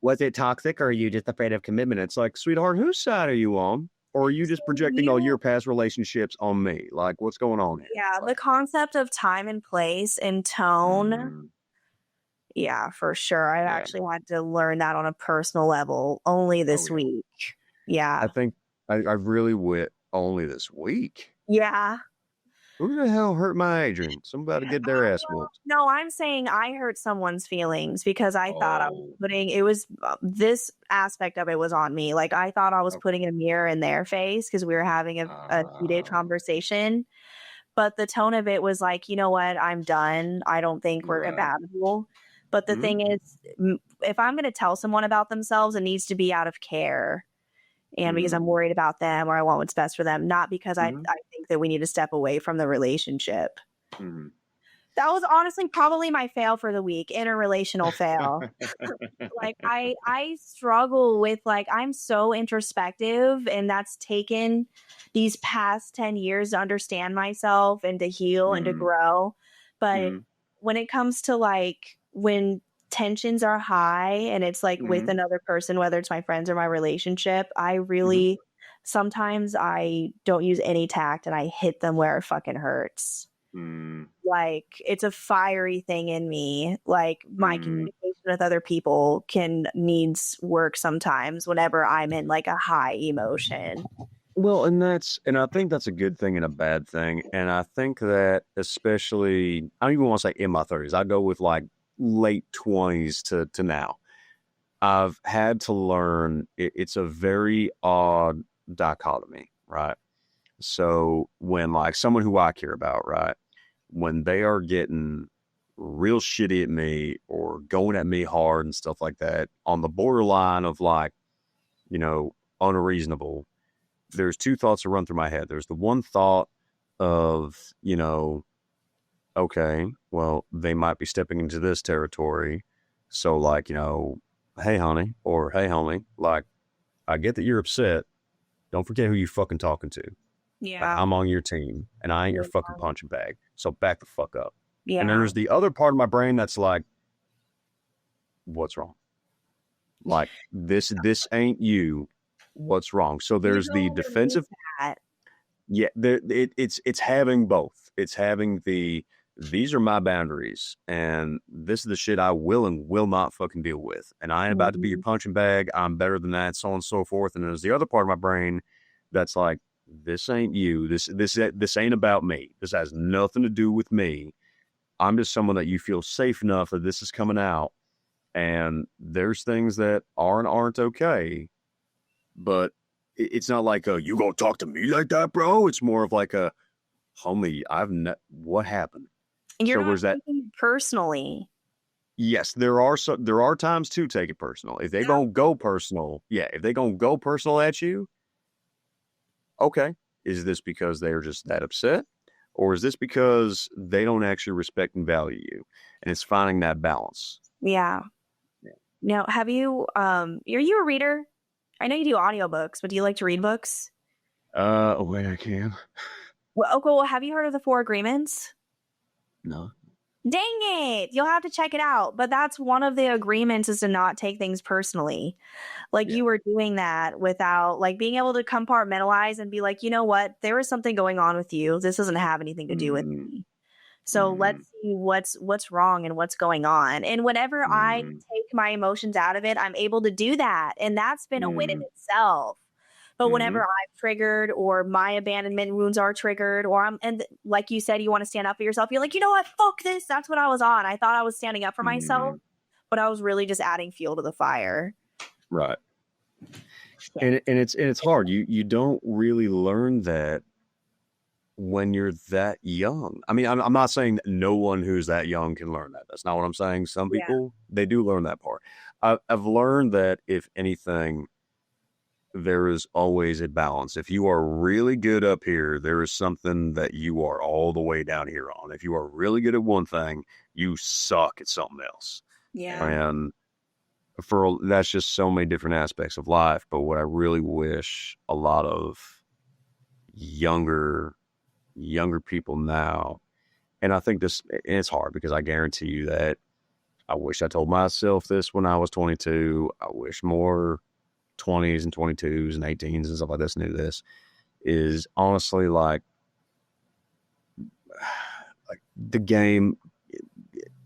was it toxic or are you just afraid of commitment? It's like, sweetheart, whose side are you on? Or are you so just projecting all you your past relationships on me? Like, what's going on here? Yeah, the Like, concept of time and place and tone. mm, Yeah, for sure. I've yeah. actually had to learn that on a personal level only Oh, this yeah. week. I Yeah. think I really went only this week. Yeah. Who the hell hurt my Adrian? Somebody get their ass Well, whooped. no, I'm saying I hurt someone's feelings because I thought I was Oh, this aspect of it was on me. Like I thought I was okay. putting a mirror in their face because we were having a heated Uh, conversation. But the tone of it was like, you know what? I'm done. I don't think we're right. compatible. But the Mm-hmm. thing is, if I'm going to tell someone about themselves, it needs to be out of care and because I'm Mm-hmm. worried about them or I want what's best for them, not because Mm-hmm. I think that we need to step away from the relationship. Mm-hmm. That was honestly probably my fail for the week, interrelational fail. Like I struggle with like I'm so introspective and that's taken these past 10 years to understand myself and to heal and to Mm-hmm. grow. But Mm-hmm. when it comes to like when tensions are high and it's like with Mm-hmm. another person, whether it's my friends or my relationship, I Mm-hmm. really sometimes I don't use any tact and I hit them where it fucking hurts. Mm-hmm. Like it's a fiery thing in me. Like my Mm-hmm. communication with other people can needs work sometimes whenever I'm in like a high emotion. Well, and I think that's a good thing and a bad thing. And I think that especially, I don't even want to say in my 30s, I go with like late 20s to now. I've had to learn it's a very odd dichotomy, right? So when like someone who I care about, right, when they are getting real shitty at me or going at me hard and stuff like that, on the borderline of like, you know, unreasonable, there's two thoughts that run through my head. There's the one thought of, okay, well, they might be stepping into this territory. So, like, hey, honey, or hey, homie, like, I get that you're upset. Don't forget who you fucking talking to. Like, Yeah. I'm on your team and I ain't your Yeah. fucking punching bag. So, back the fuck up. And then Yeah. there's the other part of my brain that's like, what's wrong? Like, this ain't you. What's wrong? So, You there's the don't release defensive. that. Yeah, it's having both. It's having these are my boundaries, and this is the shit I will and will not fucking deal with. And I ain't about to be your Mhm. punching bag. I'm better than that, so on and so forth. And there's the other part of my brain that's like, this ain't you. This ain't about me. This has nothing to do with me. I'm just someone that you feel safe enough that this is coming out. And there's things that aren't okay, but it's not like you gonna talk to me like that, bro. It's more of like a homie. What happened? And you're So not where's that? taking it personally. Yes, there are times to take it personal. If they That gonna go personal, yeah. If they gonna go personal at you, okay. Is this because they're just that upset, or is this because they don't actually respect and value you? And it's finding that balance. yeah. Yeah. Now, are you a reader? I know you do audiobooks, but do you like to read books? Wait, I can. Well, okay, well, have you heard of the Four Agreements? No. Dang it. You'll have to check it out. But that's one of the agreements, is to not take things personally. Like, Yeah. you were doing that without, like, being able to compartmentalize and be like, you know what? There is something going on with you. This doesn't have anything to do with Mm, me. So let's mm, see what's wrong and what's going on. And whenever I mm, take my emotions out of it, I'm able to do that. And that's been a win in mm, itself. But whenever mm, I'm triggered, or my abandonment wounds are triggered, or like you said, you want to stand up for yourself, you're like, you know what? Fuck this. That's what I was on. I thought I was standing up for myself, mm. but I was really just adding fuel to the fire. Right. Yeah. And it's hard. You don't really learn that when you're that young. I mean, I'm not saying that no one who's that young can learn that. That's not what I'm saying. Some Yeah. people, they do learn that part. I've learned that if anything, there is always a balance. If you are really good up here, there is something that you are all the way down here on. If you are really good at one thing, you suck at something else. Yeah. And that's just so many different aspects of life. But what I really wish a lot of younger people now, and I think this, it's hard because I guarantee you that I wish I told myself this when I was 22. I wish more 20s and 22s and 18s and stuff like this knew this, is honestly like the game,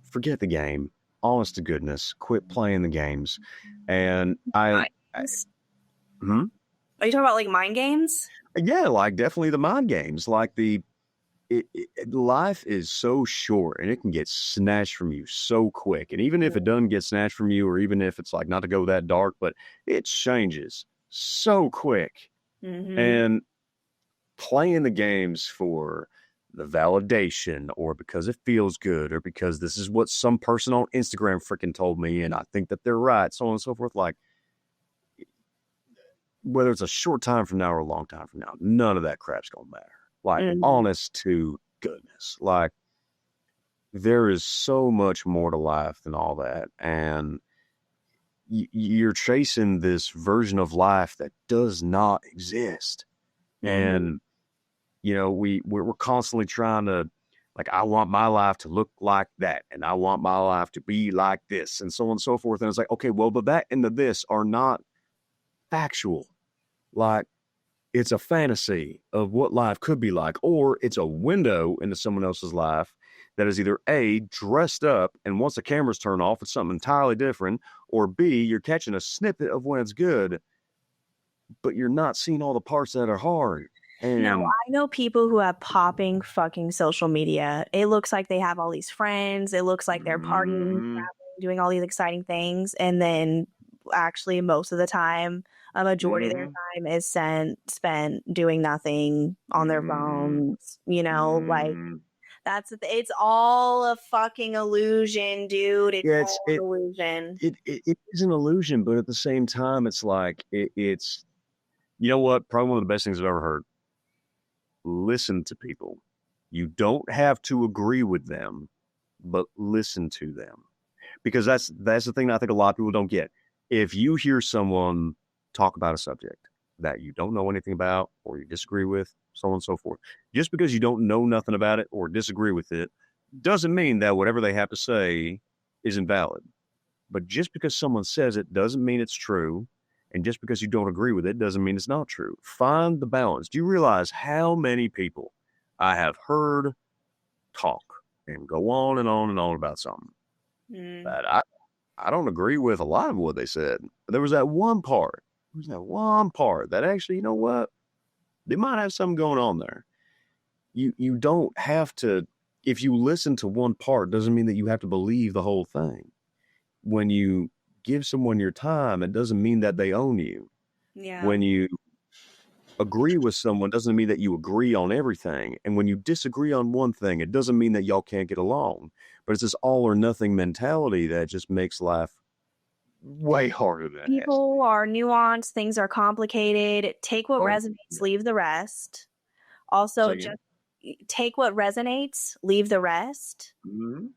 forget the game, honest to goodness, quit playing the games. And Mind I games? hmm? Are you talking about like mind games? Yeah, like definitely the mind games, like life is so short and it can get snatched from you so quick. And even if it doesn't get snatched from you, or even if it's like, not to go that dark, but it changes so quick. Mm-hmm. And playing the games for the validation, or because it feels good, or because this is what some person on Instagram freaking told me and I think that they're right, so on and so forth. Like, whether it's a short time from now or a long time from now, none of that crap's gonna matter. Like, Mm-hmm. honest to goodness. Like, there is so much more to life than all that. And you're chasing this version of life that does not exist. Mm-hmm. And we're constantly trying to, like, I want my life to look like that, and I want my life to be like this, and so on and so forth. And it's like, okay, well, but that and the this are not factual. Like, it's a fantasy of what life could be like, or it's a window into someone else's life that is either A, dressed up, and once the cameras turn off, it's something entirely different, or B, you're catching a snippet of when it's good, but you're not seeing all the parts that are hard. No, And I know people who have popping fucking social media. It looks like they have all these friends. It looks like they're partying, mm, traveling, doing all these exciting things. And then actually most of the time, a majority of their mm, time is spent doing nothing on their mm, phones, like mm. it's all a fucking illusion, dude. It's Yeah, all an illusion. it is an illusion, but at the same time, it's like it's, you know what? Probably one of the best things I've ever heard. Listen to people. You don't have to agree with them, but listen to them, because that's the thing that I think a lot of people don't get. If you hear someone talk about a subject that you don't know anything about, or you disagree with, so on and so forth, just because you don't know nothing about it or disagree with it, doesn't mean that whatever they have to say is invalid. But just because someone says it doesn't mean it's true. And just because you don't agree with it doesn't mean it's not true. Find the balance. Do you realize how many people I have heard talk and go on and on and on about something Mm. that I don't agree with a lot of what they said? But there was that one part. There was that one part that actually, you know what? They might have something going on there. You don't have to, if you listen to one part, doesn't mean that you have to believe the whole thing. When you give someone your time, it doesn't mean that they own you. Yeah. When you agree with someone, doesn't mean that you agree on everything. And when you disagree on one thing, it doesn't mean that y'all can't get along. But it's this all or nothing mentality that just makes life way harder than it has to People be. are nuanced, things are complicated. Take what Oh, resonates, yeah. leave the rest. Say Also, again. just take what resonates, leave the rest. Mm-hmm.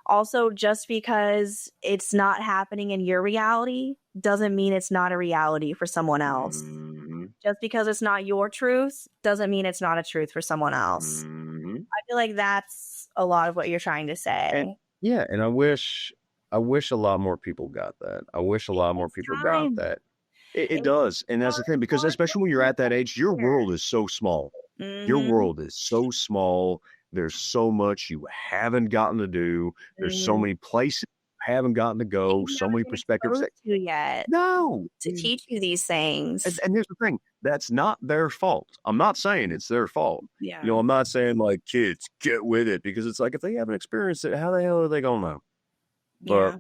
Also, just because it's not happening in your reality doesn't mean it's not a reality for someone else. Mm-hmm. Just because it's not your truth doesn't mean it's not a truth for someone else. Mm-hmm. feel like that's a lot of what you're trying to And say. yeah, and I wish a lot more people got that. I wish a lot more It's people got time. that. It It's does, and that's the thing, because especially when you're at that age, your world is so small. Your Mm-hmm. world is so small. There's so much you haven't gotten to do. There's so Mm-hmm. many places you haven't gotten to go. You've So never many been perspectives. exposed to yet No, to teach you these things. and here's the thing, that's not their fault. I'm not saying it's their fault. Yeah. I'm not saying like, kids, get with it, because it's like, if they haven't experienced it, how the hell are they gonna know? But Yeah.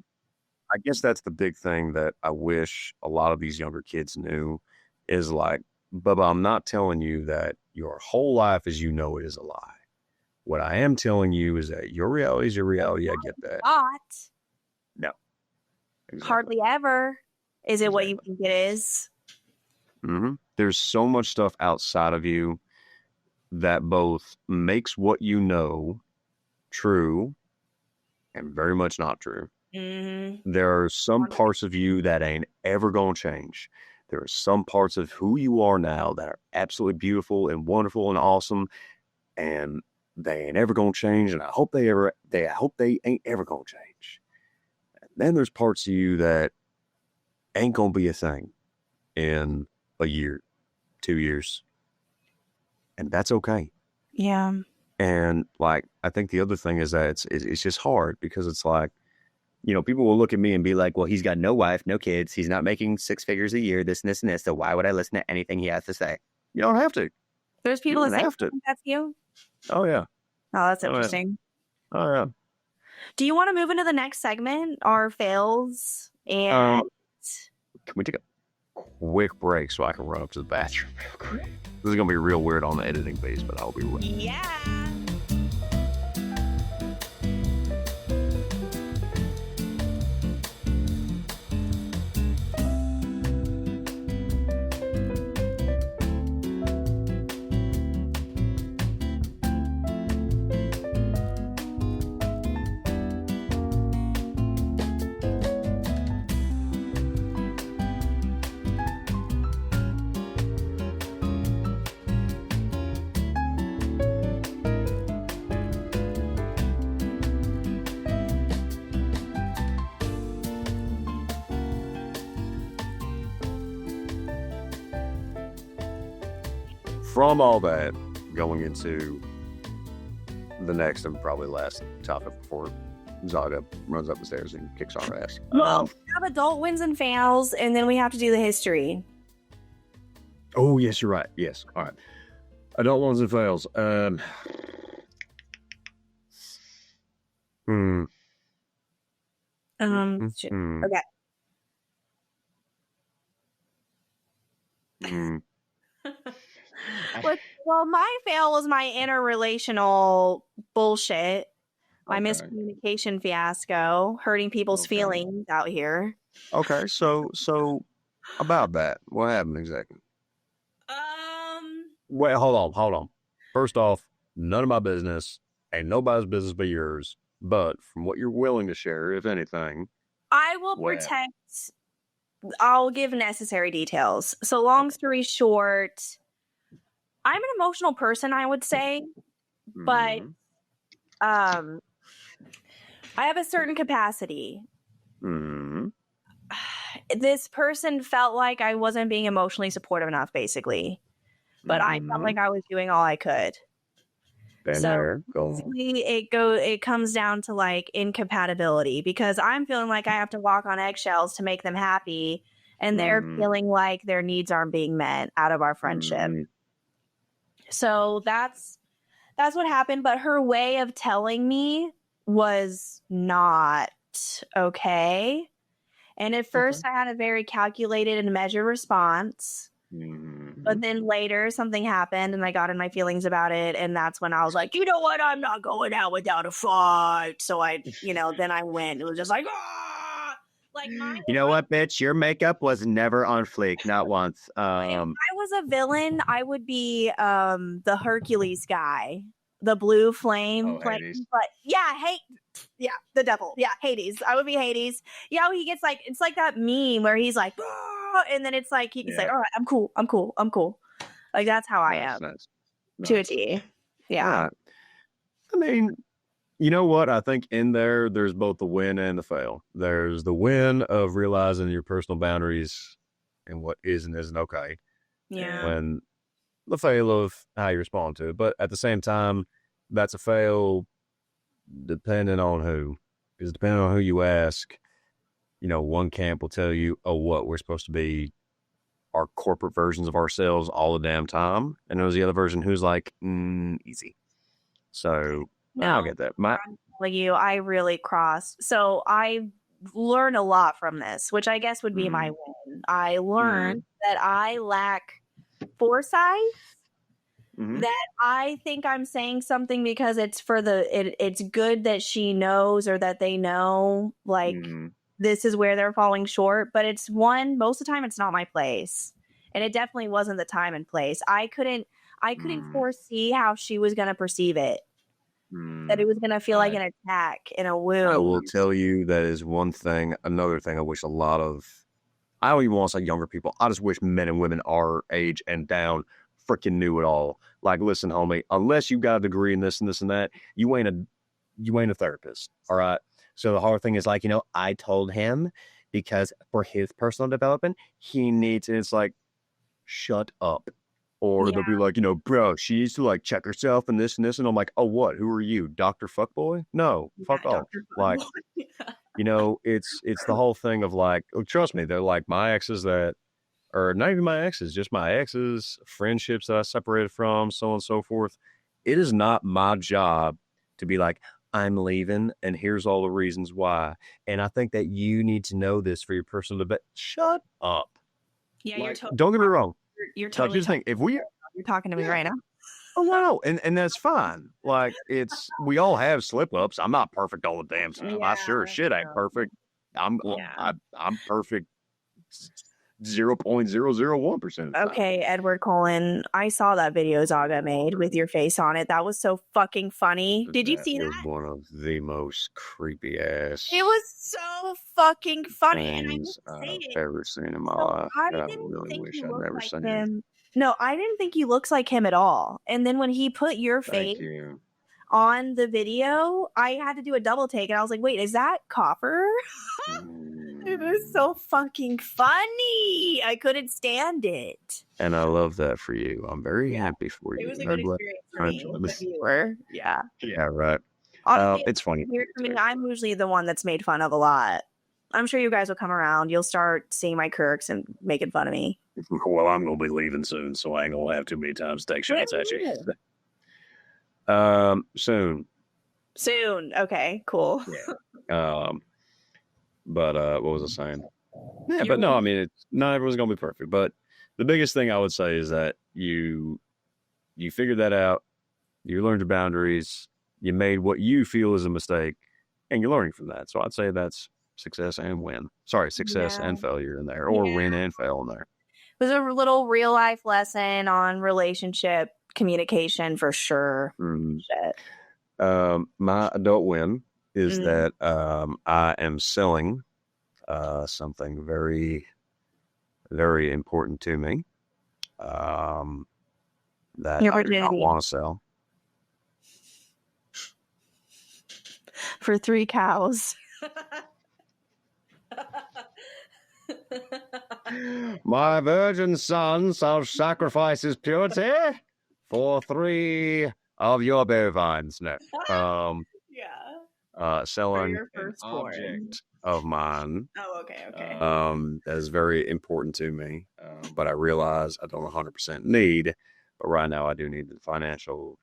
I guess that's the big thing that I wish a lot of these younger kids knew, is like, Bubba, I'm not telling you that your whole life as you know it is a lie. What I am telling you is that your reality is your reality. I get that. Not No, exactly. hardly ever is it what you Exactly. think it is. There's so much stuff outside of you that both makes what you know true and very much not true. Mm-hmm. There are some parts of you that ain't ever going to change. There are some parts of who you are now that are absolutely beautiful and wonderful and awesome, and they ain't ever going to change. And I hope they ain't ever going to change. And then there's parts of you that ain't going to be a thing in a year, 2 years, and that's okay. Yeah. And like, I think the other thing is that it's just hard, because it's like, people will look at me and be like, well, he's got no wife, no kids. He's not making 6 figures a year, this and this and this. So why would I listen to anything he has to say? You don't have to. There's You people that don't say have to. that's you. Oh, yeah. Oh, that's Oh, yeah. interesting. Oh, yeah. Do you want to move into the next segment, our fails? And Can we take a quick break so I can run up to the bathroom real quick? This is going to be real weird on the editing phase, but I'll be right. yeah. From all that, going into the next and probably last topic before Zaga runs up the stairs and kicks our ass. Well, we have adult wins and fails, and then we have to do the history. Oh, yes, you're right. Yes. All right. Adult ones and fails. Okay. Well, my fail was my interrelational bullshit, my miscommunication fiasco, hurting people's feelings out here. Okay, so about that, what happened exactly? Wait, hold on. First off, none of my business, ain't nobody's business but yours. But from what you're willing to share, if anything, I will protect. I'll give necessary details. So, long story short, I'm an emotional person, I would say, but I have a certain capacity. This person felt like I wasn't being emotionally supportive enough, basically, but I felt like I was doing all I could. So it comes down to like incompatibility, because I'm feeling like I have to walk on eggshells to make them happy, and they're feeling like their needs aren't being met out of our friendship. So that's what happened. But her way of telling me was not okay. And at first I had a very calculated and measured response. But then later something happened and I got in my feelings about it. And that's when I was like, you know what? I'm not going out without a fight. So then I went. It was just like, ah! Like, you know what, bitch? Your makeup was never on fleek, not once. If I was a villain, I would be the Hercules guy, the blue flame. But yeah, the devil. Yeah, Hades. I would be Hades. Yeah, he gets like, it's like that meme where he's like, ah! And then it's like he's like, all right, I'm cool. Like, that's how I am. To a T. Yeah. I mean, you know what? I think in there's both the win and the fail. There's the win of realizing your personal boundaries and what is and isn't okay. Yeah. When the fail of how you respond to it. But at the same time, that's a fail depending on who. Because depending on who you ask, one camp will tell you, oh, what, we're supposed to be our corporate versions of ourselves all the damn time. And there's the other version who's like, easy. So I'll get that. Like you, I really crossed. So I learned a lot from this, which I guess would be my win. I learned that I lack foresight. That I think I'm saying something because it's for it's good that she knows or that they know, like, this is where they're falling short. But most of the time it's not my place. And it definitely wasn't the time and place. I couldn't foresee how she was going to perceive it. That it was going to feel like an attack and a wound. I will tell you that is one thing. Another thing I wish I don't even want to say younger people. I just wish men and women our age and down freaking knew it all. Like, listen, homie, unless you got a degree in this and this and that, you ain't a therapist. All right. So the hard thing is, like, I told him because for his personal development, he needs, and it's like, shut up. Or they'll be like, bro, she needs to like check herself and this and this. And I'm like, oh, what? Who are you? Dr. Fuckboy? No, fuck off. Like, it's the whole thing of like, trust me, they're like my exes or not even my exes, just my exes, friendships that I separated from, so on and so forth. It is not my job to be like, I'm leaving and here's all the reasons why. And I think that you need to know this for your personal debate. Shut up. Yeah, like, don't get me wrong. You're totally you're talking to me right now. Oh no, and that's fine. Like, we all have slip ups. I'm not perfect all the damn time. I sure as shit ain't perfect. I'm perfect 0.001%. Okay, Edward Cullen, I saw that video Zaga made with your face on it. That was so fucking funny. Did you see that? It was one of the most creepy ass. It was so fucking funny, and I've ever seen in my life. I really wish I'd never seen him. No, I didn't think you looked like him at all. And then when he put your face on the video, I had to do a double take, and I was like, wait, is that Copper? It was so fucking funny. I couldn't stand it. And I love that for you. I'm very happy for you. It was a good experience for me, the viewer. Yeah. Yeah, right. It's funny. For me, I'm usually the one that's made fun of a lot. I'm sure you guys will come around. You'll start seeing my quirks and making fun of me. Well, I'm going to be leaving soon, so I ain't going to have too many times to take shots at you. Soon. Soon. Okay, cool. Yeah. But what was I saying? Yeah, but no, I mean, not everyone's going to be perfect. But the biggest thing I would say is that you figured that out. You learned your boundaries. You made what you feel is a mistake, and you're learning from that. So I'd say that's success and win. Sorry, success and failure in there, or win and fail in there. It was a little real life lesson on relationship communication for sure. My adult win is that I am selling something very, very important to me that I do not want to sell. For 3 cows. My virgin son shall sacrifice his purity for 3 of your bovines. No. Selling an object of mine. Oh, okay. That is very important to me. But I realize I don't 100% need. But right now I do need the financial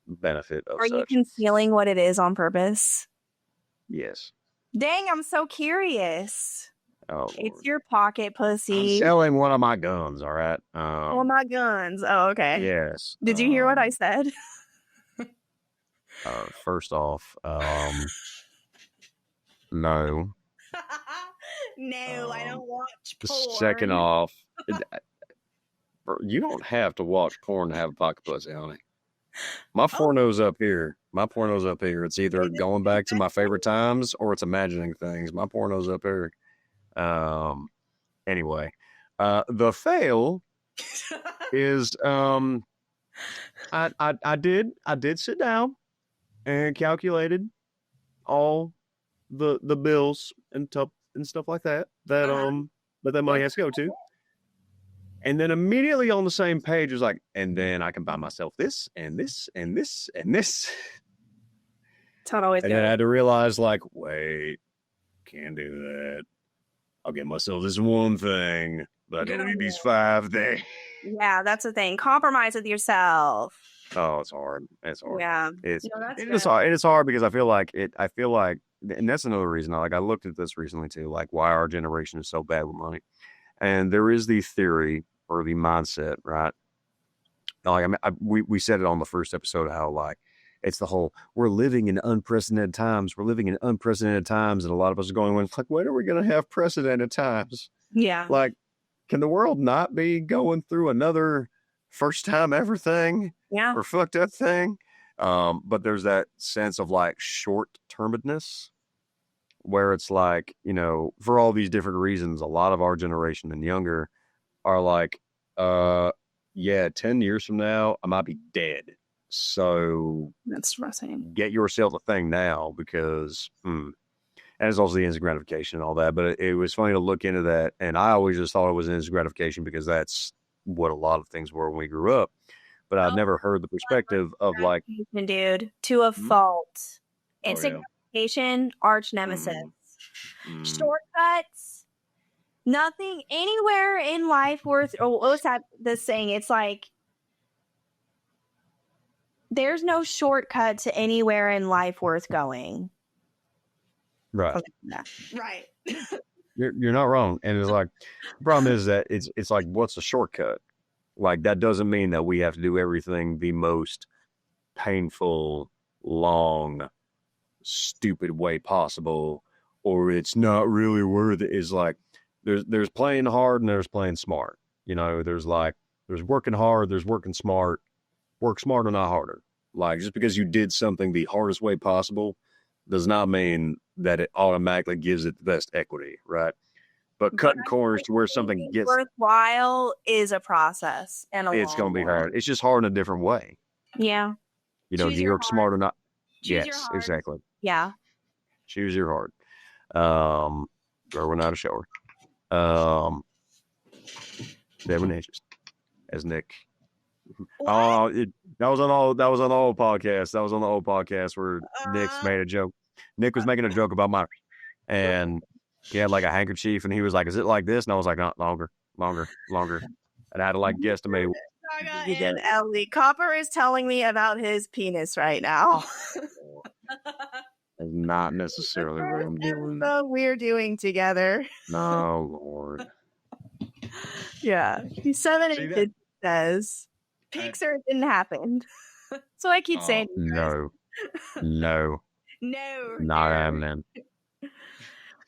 benefit of such. Are you concealing what it is on purpose? Yes. Dang, I'm so curious. Oh, it's your pocket pussy. I'm selling one of my guns, all right? One of my guns. Oh, okay. Yes. Did you hear what I said? First off, no. No, I don't watch porn. Second off, you don't have to watch porn to have a pocket pussy, honey. My porno's up here. It's either going back to my favorite times or it's imagining things. My porno's up here. Anyway, the fail is I did sit down and calculated all the bills and stuff like that that money has to go to. And then immediately on the same page was like, and then I can buy myself this and this and this and this. That's how it always And goes. then I had to realize, like, wait, can't do that. I'll get myself this one thing, but I don't need these 5 things. Yeah, that's the thing. Compromise with yourself. Oh, it's hard. It's hard. Yeah. It's That's hard. It's hard because I feel like, and that's another reason. I looked at this recently too, like why our generation is so bad with money. And there is the theory or the mindset, right? Like, we said it on the first episode, how like it's the whole, we're living in unprecedented times. We're living in unprecedented times. And a lot of us are going, like, when are we going to have precedented times? Yeah. Like, can the world not be going through another first time ever thing? Yeah. Or fucked up thing? But there's that sense of like short-termedness where it's like, you know, for all these different reasons, a lot of our generation and younger are like, yeah, 10 years from now, I might be dead. So that's frustrating. Get yourself a thing now because, and it's also the instant gratification and all that. But it was funny to look into that. And I always just thought it was instant gratification because that's what a lot of things were when we grew up. But I've never heard the perspective of like, dude, to a fault. Instant gratification, arch nemesis. Shortcuts. Nothing anywhere in life worth. Oh, what's that? This saying? It's like there's no shortcut to anywhere in life worth going. Right. Okay. Right. You're not wrong. And it's like, the problem is that it's like, what's a shortcut? Like, that doesn't mean that we have to do everything the most painful, long, stupid way possible, or it's not really worth it. It's like, there's playing hard and there's playing smart. You know, there's working hard, there's working smart. Work smarter, not harder. Like, just because you did something the hardest way possible does not mean that it automatically gives it the best equity, right? But cutting corners to where something gets worthwhile is a process, and it's going to be hard. It's just hard in a different way. Yeah. You know, do you work smart or not? Yes, exactly. Yeah. Choose your heart. Or not a shower. 7 inches, as Nick. What? That was on the old podcast. That was on the old podcast where Nick's made a joke. Nick was making a joke about mine, and he had like a handkerchief, and he was like, "Is it like this?" And I was like, "No, longer." And I had to like guesstimate. And Ellie Copper is telling me about his penis right now. It's not necessarily what I'm doing. So we're doing together. No, Lord. Yeah, 7 inches says. Pixar didn't happen. So I keep saying no. No. Not happening.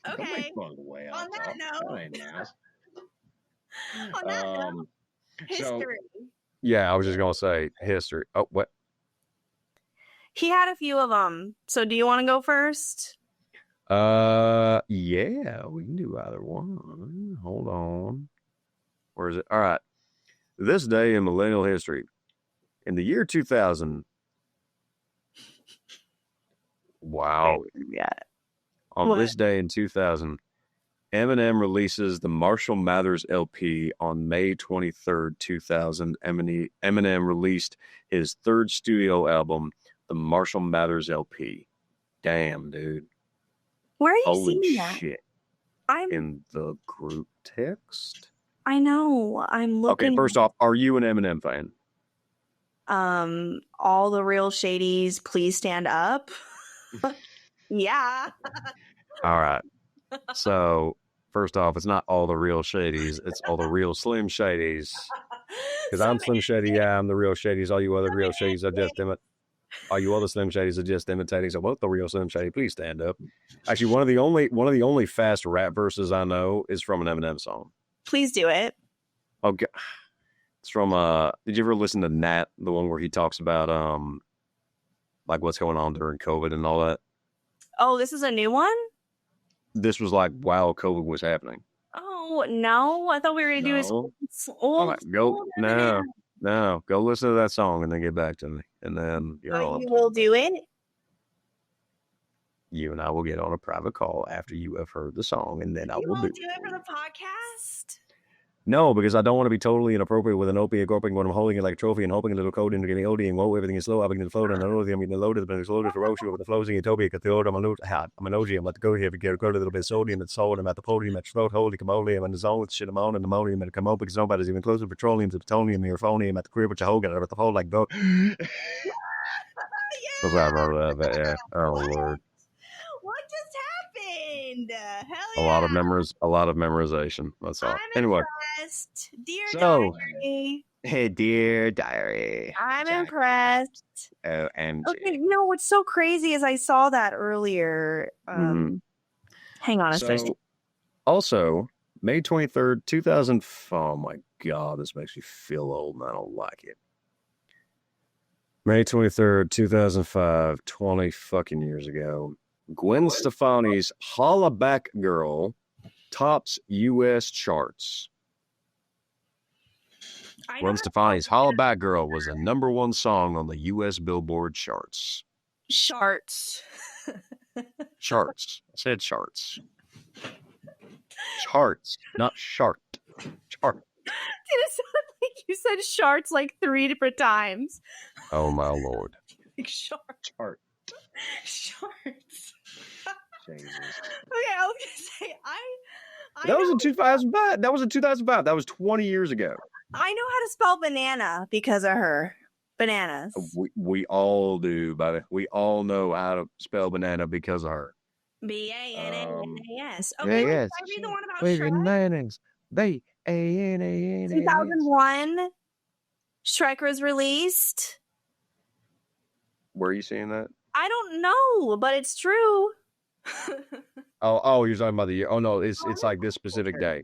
Okay. On that note, history. Yeah, I was just gonna say history. Oh, what? He had a few of them. So do you want to go first? Yeah, we can do either one. Hold on. Where is it? All right. This day in millennial history, in the year 2000. Wow. Yeah. On this day in 2000, Eminem releases the Marshall Mathers LP on May 23rd, 2000. Eminem released his third studio album, the Marshall Mathers LP. Damn, dude. Where are you Holy seeing that? shit. I'm in the group text. I know. I'm looking. Okay, first off, are you an Eminem fan? All the real shadies, please stand up. Yeah. All right. So, first off, it's not all the real shadies. It's all the real Slim Shadies. Because I'm Slim Shady. Yeah, I'm the real shadies. All you other real shadies are just all you other Slim Shadies are just imitating. So both the real Slim Shady, please stand up. Actually, one of the only fast rap verses I know is from an Eminem song. Please do it. Okay. It's from did you ever listen to Nat, the one where he talks about like what's going on during COVID and all that? Oh, this is a new one? This was like while COVID was happening. Oh, no. I thought we were going to do his old. No. Go listen to that song and then get back to me. And then you will do it? you and I will get on a private call after you have heard the song, and then I will do it for the podcast. No, because I don't want to be totally inappropriate with an opiate groping when I'm holding it like a trophy and hoping a little code into getting OD and whoa, everything is slow. I'm getting the float and I know I'm getting loaded, but it's loaded for ocean with the floating utopia. Because the order I'm an OG, I'm at the go here. If you get a little bit of sodium, it's sold. I'm at the podium, at throat, holy commodium, and the zone with shit I'm on and ammonium and come up because nobody's even closer to petroleum to plutonium, euphonium at the crib, which I hold, at the whole like boat. Yeah. Yeah. Oh, Lord. What just happened? Hell yeah. A lot of memorization. That's all. I'm anyway. Impressed. Dear Diary. Hey, dear Diary. I'm impressed. And okay, you know what's so crazy is I saw that earlier. Hang on a second. Also, May 23rd, 2000. Oh my God, this makes me feel old and I don't like it. May 23rd, 2005, 20 fucking years ago. Gwen Stefani's Holla Back Girl tops U.S. charts. Gwen Stefani's Holla Back Girl was the #1 song on the U.S. Billboard charts. Charts. Charts. I said charts. Charts, not shart. Chart. It sounded like you said sharts like 3 different times. Oh my Lord. Like chart. Sharts. Jesus. Okay, I was gonna say that was in 2005. That was in 2005. That was 20 years ago. I know how to spell banana because of her. Bananas. We all do, buddy. We all know how to spell banana because of her. B-A-N-A-N-A-S. Okay, yes. I read the one about Shrek? Bananas. B-A-N-A-N-A-S. 2001. Shrek was released. Where are you seeing that? I don't know, but it's true. oh, you're talking about the year. Oh no, it's like this specific day.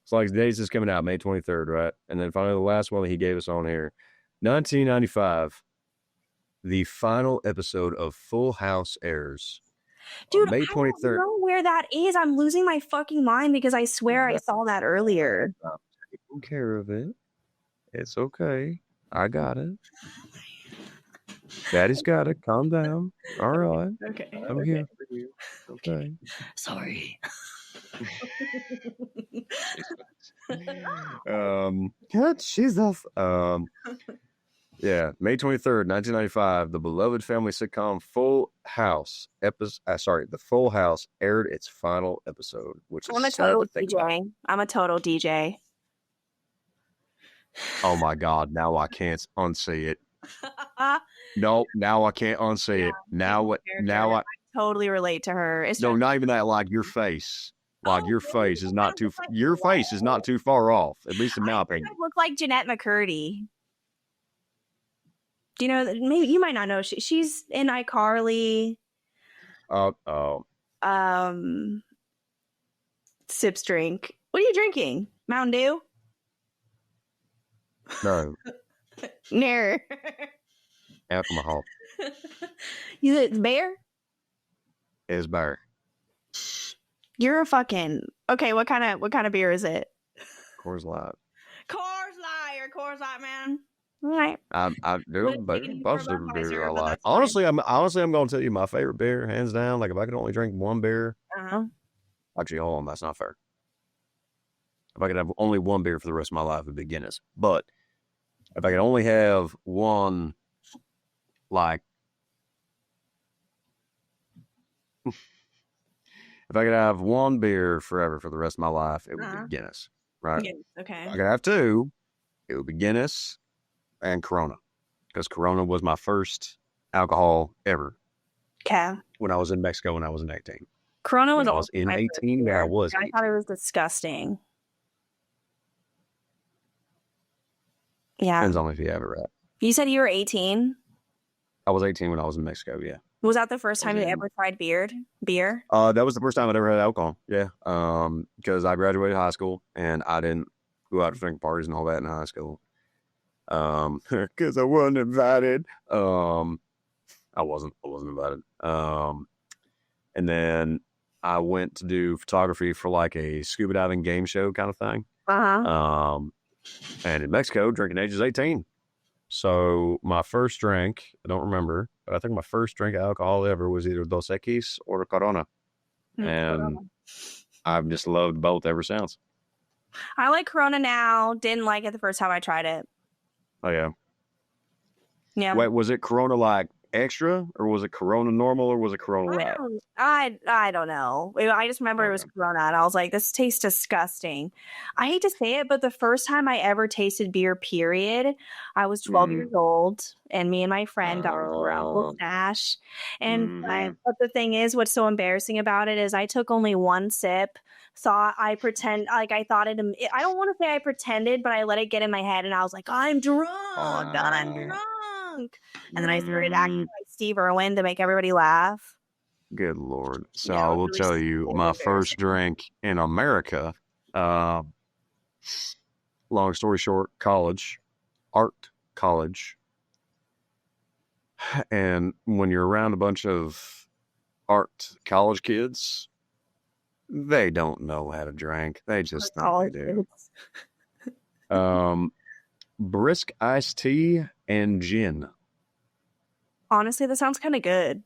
It's like the days is coming out, May 23rd, right? And then finally the last one that he gave us on here. 1995. The final episode of Full House airs. Dude, May 23rd. I don't know where that is. I'm losing my fucking mind because I swear I saw that earlier. Taking care of it. It's okay. I got it. Daddy's got it. Calm down. All right. Okay. I'm here for you. Okay. Sorry. Jesus. Yeah, May 23rd, 1995, the beloved family sitcom Full House the Full House aired its final episode, which is I'm a total DJ. I'm a total DJ. Oh my God, now I can't unsee it. No, now I can't unsee it. Now I totally relate to her. It's no, not even that. Like your face, your face is not too. Your face is not too far off, at least in my opinion. I look like Jeanette McCurdy. Do you know that? Maybe you might not know. She's in iCarly. Sips drink. What are you drinking? Mountain Dew? No. No. Alcohol. It's beer? It's beer. You're a fucking okay. What kind of beer is it? Coors Light. You're Coors Light, man. All right. I do, but most of the beers I like. Honestly, I'm going to tell you my favorite beer, hands down. Like if I could only drink one beer. Actually, hold on, that's not fair. If I could have only one beer for the rest of my life, it'd be Guinness. But if I could only have one, like, if I could have one beer forever for the rest of my life, it would be Guinness, right? Guinness, okay. If I could have two, it would be Guinness and Corona, because Corona was my first alcohol ever. Okay. When I was in Mexico when I was in 18. Corona was, I was in 18. I was. I thought it was disgusting. Yeah. Depends on if you have it right. You said you were 18? I was 18 when I was in Mexico, yeah. Was that the first time you ever tried beer? That was the first time I'd ever had alcohol, yeah. Because I graduated high school and I didn't go out to drink parties and all that in high school. Because I wasn't invited. I wasn't invited. And then I went to do photography for like a scuba diving game show kind of thing. And in Mexico, drinking age is 18. So my first drink, I don't remember, but I think my first drink of alcohol ever was either Dos Equis or Corona. And I've just loved both ever since. I like Corona now. Didn't like it the first time I tried it. Oh, yeah. Yeah. Wait, was it Corona like extra, or was it Corona normal, or was it Corona light? I don't know. I just remember it was Corona, and I was like, this tastes disgusting. I hate to say it, but the first time I ever tasted beer, period, I was 12 years old, and me and my friend got our Uncle Stash. And but the thing is, what's so embarrassing about it is I took only one sip. Thought I pretend like I thought it. I don't want to say I pretended, but I let it get in my head, and I was like, I'm drunk. I'm drunk. And then I started acting like Steve Irwin to make everybody laugh. Good Lord. So I will tell you, my first drink in America, long story short, art college. And when you're around a bunch of art college kids, they don't know how to drink. They just think they do. Brisk iced tea and gin. Honestly, that sounds kind of good.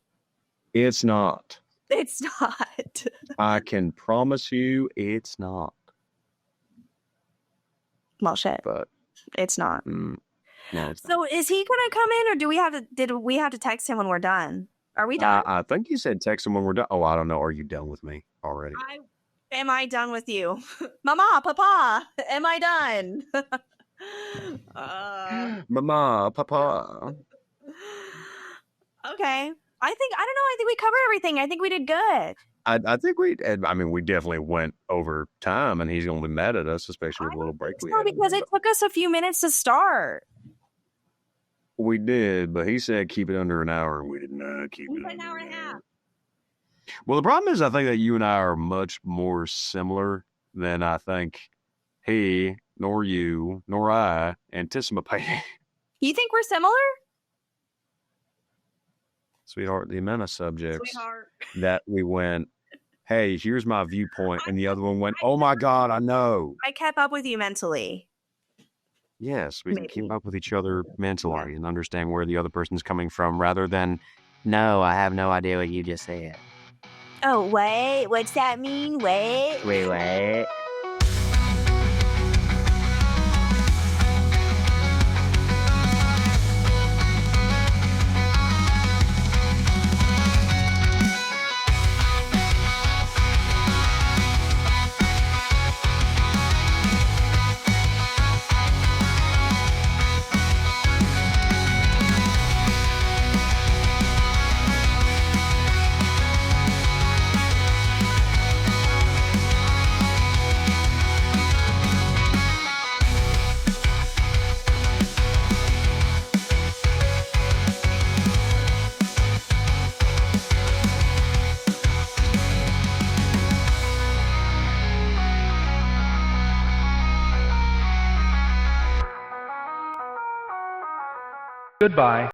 It's not. It's not. I can promise you it's not. Well, shit. But it's not. No, it's so not. Is he going to come in, or did we have to text him when we're done? Are we done? I think you said text him when we're done. Oh, I don't know. Are you done with me already? Am I done with you? Mama, Papa, am I done? Mama, Papa. Okay. I think we covered everything. I think we did good. I think we definitely went over time, and he's going to be mad at us, especially with a little break we had. Because it took us a few minutes to start. We did, but he said keep it under an hour, and we did not keep it under an hour and a half. Well, the problem is I think that you and I are much more similar than I think he, nor you, nor I anticipated. You think we're similar? Sweetheart, the amount of subjects that we went, hey, here's my viewpoint, and the other one went, oh my God, I know. I kept up with you mentally. Yes, we can keep up with each other mentally and understand where the other person's coming from rather than, no, I have no idea what you just said. Oh, wait, what's that mean? Wait. Goodbye.